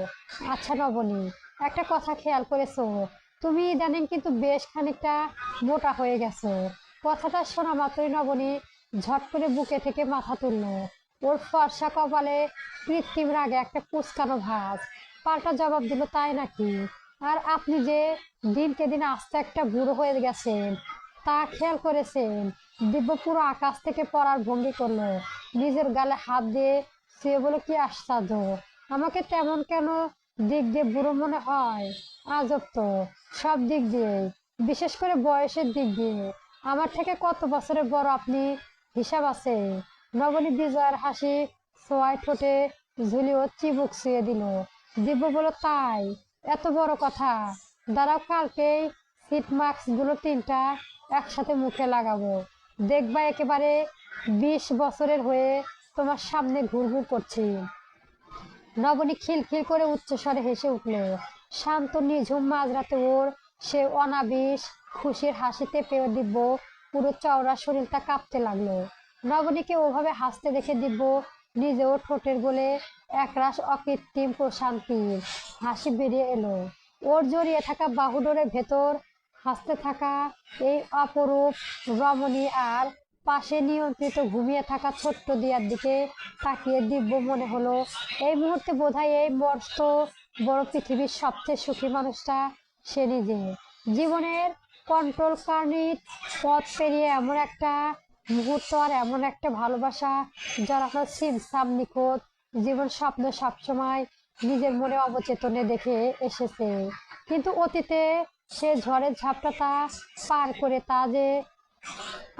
আচ্ছা নবনী, একটা কথা খেয়াল করেছো? তুমি ইদানিং কিন্তু বেশ খানিকটা মোটা হয়ে গেছো। কথাটা শোনা মাত্রই নবনী ঝট করে বুকে থেকে মাথা তুললো। ওর ফর্সা কপালে কৃত্রিম রাগে একটা কুঁচকানো ভাঁজ। পাল্টা জবাব দিল, তাই নাকি? আর আপনি যে দিনকে দিন আস্তে একটা বুড়ো হয়ে গেছেন, তা খেয়াল করেছেন? দিব্য পুরো আকাশ থেকে পড়ার ভঙ্গি করলো, নিজের গালে হাত দিয়ে সে বলে, কি আশ্চর্য, আমাকে তেমন কেন দিক দিয়ে বুড়ো মনে হয়? আজব তো, সব দিক দিয়ে, বিশেষ করে বয়সের দিক দিয়ে। আমার থেকে কত বছরের বড় আপনি, হিসাব আছে? নবনী বিজয়ের হাসি ছোঁয়ায় ঠোঁটে ঝুলিয়ে চিবুক ছুঁয়ে দিল। দিব্য বলল, তাই? এত বড় কথা? দাঁড়াও, কালকেই সিট মাস্ক গুলো তিনটা একসাথে মুখে লাগাবো, দেখবা একেবারে 20 বছরের হয়ে তোমার সামনে ঘুরঘুর করছি। নবনী খিলখিল করে উচ্চস্বরে হেসে উঠল। শান্ত নিঝুম মাঝরাতে ওর সে অনাবিশ খুশির হাসিতে পেয়ে দিব্য পুরো চওড়া শরীরটা কাঁপতে লাগলো। নবনীকে ওভাবে হাসতে দেখে দিব্য নিজেও ঠোঁটের গোলে একরাশ অকৃত্রিম প্রশান্তির হাসি বেরিয়ে এলো। ওর জড়িয়ে থাকা বাহুডোরের ভেতর হাসতে থাকা এই অপরূপ রমণী আর পাশে নিয়ন্ত্রিত ঘুমিয়ে থাকা ছোট্ট দিয়ার দিকে তাকিয়ে দিব্য মনে হলো, এই মুহূর্তে বোধহয় এই মস্ত বড় পৃথিবীর সবচেয়ে সুখী মানুষটা সে নিজে। জীবনের কন্ট্রোল কার্নিট পথ পেরিয়ে এমন একটা মুহূর্ত আর এমন একটা ভালোবাসা যার আপনার ছিমছাম নিখুঁত জীবন স্বপ্ন সবসময় নিজের মনে অবচেতনে দেখে এসেছে। কিন্তু অতীতে সে ঝড়ের ঝাপটাটা পার করে তা যে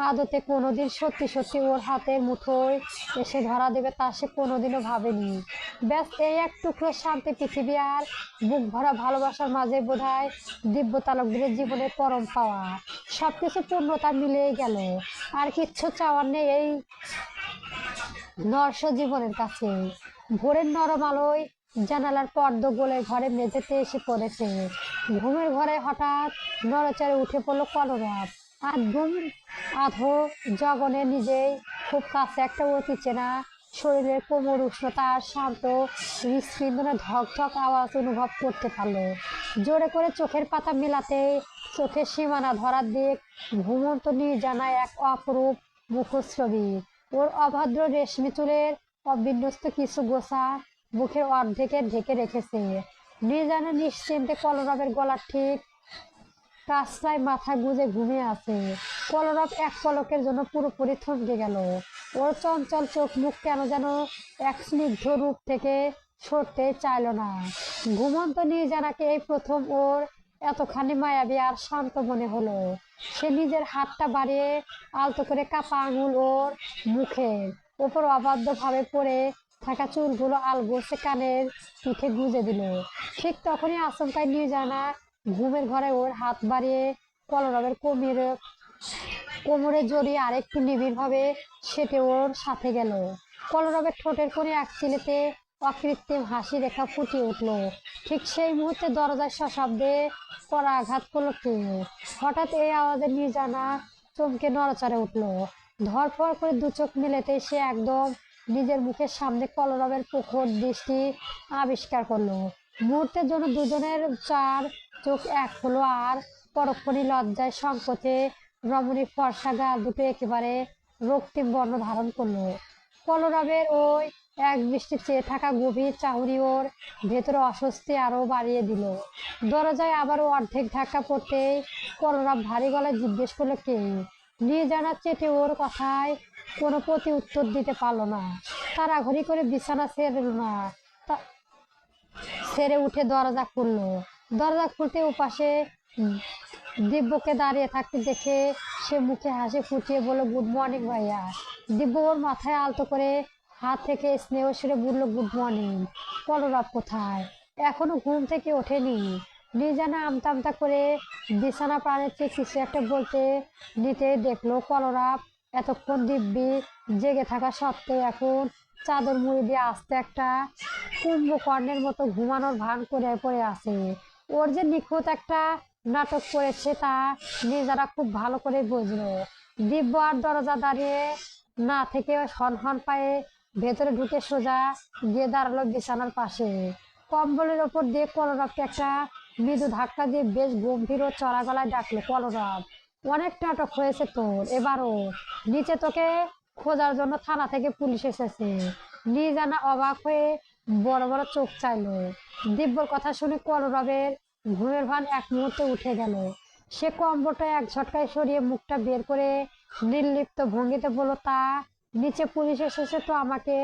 আদতে কোনোদিন সত্যি সত্যি ওর হাতের মুঠোয় এসে ধরা দেবে তা সে কোনোদিনও ভাবেনি। ব্যাস এই এক টুকরো শান্তি পৃথিবী আর বুক ভরা ভালোবাসার মাঝে বোধহয় দিব্য তালুকদারের জীবনের পরম পাওয়া। সবকিছু পূর্ণতা মিলেই গেল, আর কিচ্ছু চাওয়ার নেই এই নরস জীবনের কাছে। ভোরের নরম আলোয় জানালার পর্দা গলে ঘরে মেঝেতে এসে পড়েছে। ঘুমের ঘরে হঠাৎ নড়েচড়ে উঠে পড়লো কলরব। আধঘুম আধো জগনে নিজেই খুব কাছে একটা অতি চেনা শরীরের কোমর উষ্ণতা আর শান্ত হৃৎস্পন্দনে ধকধক আওয়াজ অনুভব করতে পারলো। জোরে করে চোখের পাতা মেলাতে চোখের সীমানা ধরার দিক ঘুমন্ত নির্জানায় এক অপরূপ মুখশ্রবী। ওর অভদ্র রেশমি চুলের অবিন্যস্ত কিছু গোছা মুখের অর্ধেকে ঢেকে রেখেছে। নির্জানা নিশ্চিন্তে কলরবের গলার ঠিক কাছটায় মাথা গুজে ঘুমিয়ে আছে। কলরব এক পলকের জন্য পুরোপুরি থমকে গেল। ওর চঞ্চল চোখ মুখ কেন যেন এক স্নিগ্ধ রূপ থেকে সরতে চাইল না। ঘুমন্ত নির্জানাকে এই প্রথম ওর এতখানি মায়াবী আর শান্ত মনে হলো। সে নিজের হাতটা বাড়িয়ে আলতো করে কাপা আঙুল ওর মুখের ওপর অবাধ্যভাবে পড়ে থাকা চুলগুলো আলগোছে কানের পিঠে গুজে দিল। ঠিক তখনই আচমকায় নির্জানা ঘুমের ঘরে ওর হাত বাড়িয়ে কলরবের কোমরে জড়িয়ে আরেকটু নিবিড়ভাবে সেটে ওর সাথে গেল। কলরবের ঠোঁটের কোণে এক চিলেতে অকৃত্রিম হাসি রেখা ফুটে উঠল। ঠিক সেই মুহূর্তে দরজায় সশব্দে কড়া আঘাত করলো কেউ। হঠাৎ এই আওয়াজে নির্জানা চমকে নড়াচড়ে উঠল। ধরফর করে দু চোখ মেলেতে সে একদম নিজের মুখের সামনে কলরবের প্রখর দৃষ্টি আবিষ্কার করলো। মুহূর্তের জন্য দুজনের চার চোখ এক হলো, আর পরক্ষণই লজ্জায় সংকোচে রমণীর ফর্সা গা দুটো একেবারে রক্তিম বর্ণ ধারণ করলো। কলরবের ওই এক দৃষ্টি চেয়ে থাকা গভীর চাহনি ওর ভেতরে অস্বস্তি আরো বাড়িয়ে দিল। দরজায় আবারও অর্ধেক ধাক্কা পড়তেই কলরব ভারী গলায় জিজ্ঞেস করলো, কে? নির্জানা চেটে ওর কথায় কোনো প্রতি উত্তর দিতে পারলো না। তাড়াঘড়ি করে বিছানা ছেড়ে উঠে দরজা খুললো। দরজা খুলতে ওপাশে দিব্যকে দাঁড়িয়ে থাকতে দেখে সে মুখে হাসি ফুটিয়ে বলল, গুড মর্নিং ভাইয়া। দিব্য ওর মাথায় আলতো করে হাত থেকে স্নেহ সুরে বলল, গুড মর্নিং। কলরব কোথায়? এখনো ঘুম থেকে ওঠেনি। নির্জানা আমতা আমতা করে বিছানা পাড়ের চেয়ে কিছু একটা বলতে নিতে দেখলো কলরব এতক্ষণ দিব্যি জেগে থাকা সত্ত্বেও এখন চাদর মুড়ি দিয়ে আস্তে একটা কুম্ভকর্ণের মতো ঘুমানোর ভান করে পড়ে আছে। ওর যে নিখুঁত একটা নাটক করেছে তা নিজেরা খুব ভালো করে বুঝলো। দিব্য আর দরজা দাঁড়িয়ে না থেকে হন পায়ে ভেতরে ঢুকে সোজা গিয়ে দাঁড়ালো বিছানার পাশে। কম্বলের ওপর দিয়ে কলরবকে একটা মৃদু ধাক্কা দিয়ে বেশ গম্ভীর ও চড়া গলায় ডাকলো, কলরব, অনেক নাটক হয়েছে তোর, এবারও নিচে তোকে খোঁজার জন্য থানা থেকে পুলিশ এসেছে। নির্জানা অবাক হয়ে বড় বড় চোখ চাইলো। দিব্যর কথা শুনে কলরবের ঘুমের ভান এক মুহূর্তে উঠে গেল। সে কম্বলটা এক ঝটকায় সরিয়ে মুখটা বের করে নির্লিপ্ত ভঙ্গিতে বলল, তা নিচে পুলিশ এসেছে তো আমাকে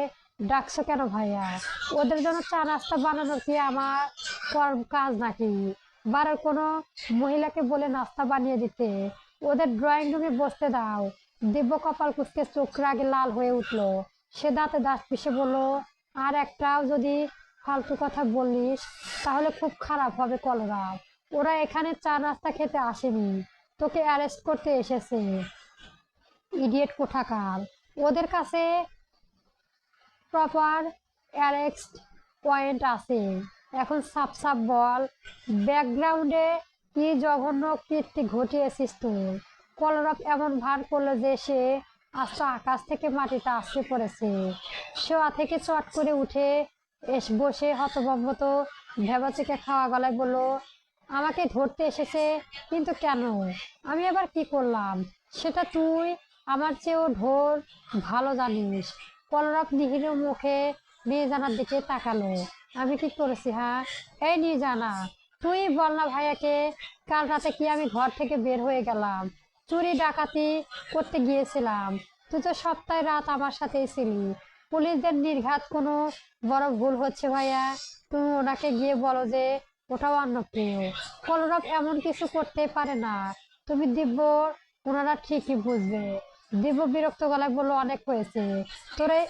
ডাকছো কেন ভাইয়া? ওদের জন্য চা নাস্তা বানানোর কি আমার কাজ নাকি? বাড়ির কোনো মহিলাকে বলে নাস্তা বানিয়ে দিতে। ওদের ড্রয়িং রুমে বসতে দাও। দিব্য কপাল কুঁচকে চোখ রাগে লাল হয়ে উঠলো। সে দাঁতে দাঁত পিষে বলল, আর একটাও যদি ফালতু কথা বলিস তাহলে খুব খারাপ হবে কলরব। ওরা এখানে চা নাস্তা খেতে আসেনি, তোকে অ্যারেস্ট করতে এসেছে। ইডিয়েট কোথাকার। ওদের কাছে প্রপার অ্যারেস্ট পয়েন্ট আছে। এখন সাপ সাপ বল, ব্যাকগ্রাউন্ডে কি জঘন্য কীর্তি ঘটিয়েছিস তুই? কলরব এমন ভান করলো যে সে আস্ত আকাশ থেকে মাটিতে আছড়ে পড়েছে। শোয়া থেকে চট করে উঠে বসে হতভম্ব ভেবাচেকে খাওয়া গলায় বলল, আমাকে ধরতে এসেছে, কিন্তু কেন? আমি আবার কি করলাম সেটা তুই আমার চেয়েও ঢোর ভালো জানিস। কলরব নিহির মুখে নির্জানার দিকে তাকালো। আমি কি করেছি? হ্যাঁ, এই নির্জানা, তুই বল না ভাইয়াকে, কাল রাতে কি আমি ঘর থেকে বের হয়ে গেলাম, চুরি ডাকাতি করতে গিয়েছিলাম। তুই তো সপ্তাহে রাত আমার সাথেই ছিলি। পুলিশদের নির্ঘাত কোনো বড় ভুল হচ্ছে ভাইয়া, তুমি ওনাকে গিয়ে বলো যে ওটাও অন্য প্রিয়। কলরব এমন কিছু করতে পারে না। তুমি দিব্য, ওনারা ঠিকই বুঝবে। দিব্য বিরক্ত গলায় বলল, অনেক হয়েছে তোর এই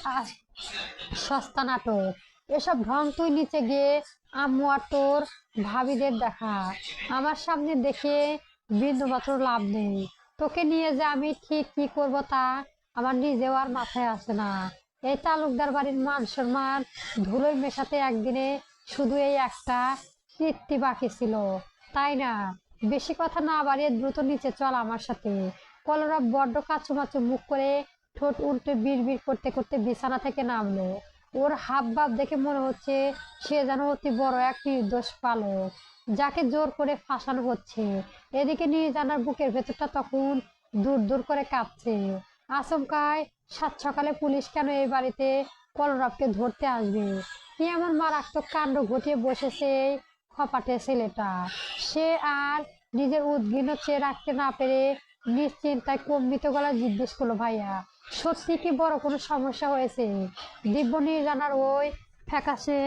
সস্তা নাটক। এসব ঢং তুই নিচে গিয়ে আম্মু আর তোর ভাবিদের দেখা। আমার সামনে দেখে বিন্দুমাত্র লাভ নেই। তোকে নিয়ে যে আমি ঠিক কি করব তা আমার নিজেও আর মাথায় আসে না। এই তালুকদার বাড়ির মান সম্মান ধুলোয় মেশাতে একদিনে শুধু এই একটা কীর্তি বাকি ছিল, তাই না? বেশি কথা না বাড়িয়ে দ্রুত নিচে চল আমার সাথে। কলরব বড্ড কাচুমাচু মুখ করে ঠোঁট উল্টে বিড়বিড় করতে করতে বিছানা থেকে নামলো। ওর হাব ভাব দেখে মনে হচ্ছে সে যেন অতি বড় এক নির্দোষ বালক, যাকে জোর করে ফাঁসানো হচ্ছে। এদিকে নির্জানার বুকের ভেতরটা তখন দূর দূর করে কাঁপছে। আচমকায় সাত সকালে পুলিশ কেন এই বাড়িতে কলরবকে ধরতে আসবে? কি এমন মারাত্মক কাণ্ড ঘটিয়ে বসেছে এই খপাটে ছেলেটা? সে আর নিজের উদ্ঘৃণ চেয়ে রাখতে না পেরে নিশ্চিন্তায় কম্বিত গলায় জিজ্ঞেস করলো, ভাইয়া, সত্যি কি বড় কোনো সমস্যা হয়েছে? দিব্য নির্জানার ওই ফ্যাকাশে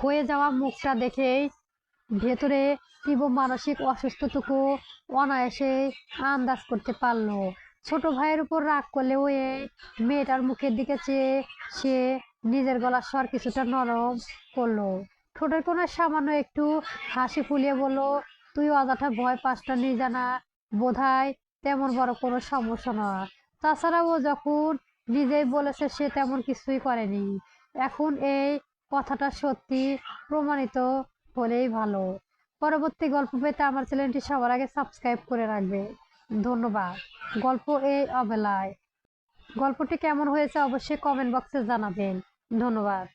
হয়ে যাওয়া মুখটা দেখেই ভেতরে তীব্র মানসিক অসুস্থটুকু অনায়াসে আন্দাজ করতে পারলো। ছোট ভাইয়ের উপর রাগ করলেও এই মেয়েটার মুখের দিকে চেয়ে সে নিজের গলার স্বর কিছুটা নরম করলো। ঠোঁটের কোণে সামান্য একটু হাসি ফুলিয়ে বলল, তুই অযথা ভয় পাসটা নির্জানা, বোধহয় তেমন বড় কোনো সমস্যা নয়। তাছাড়া ও যখন নিজেই বলেছে সে তেমন কিছুই করেনি। এখন এই কথাটা সত্যি প্রমাণিত হলেই ভালো। পরবর্তী গল্প পেতে আমার চ্যানেলটি সবার আগে সাবস্ক্রাইব করে রাখবে। ধন্যবাদ। গল্প এই অবেলায়। গল্পটি কেমন হয়েছে অবশ্যই কমেন্ট বক্সে জানাবেন। ধন্যবাদ।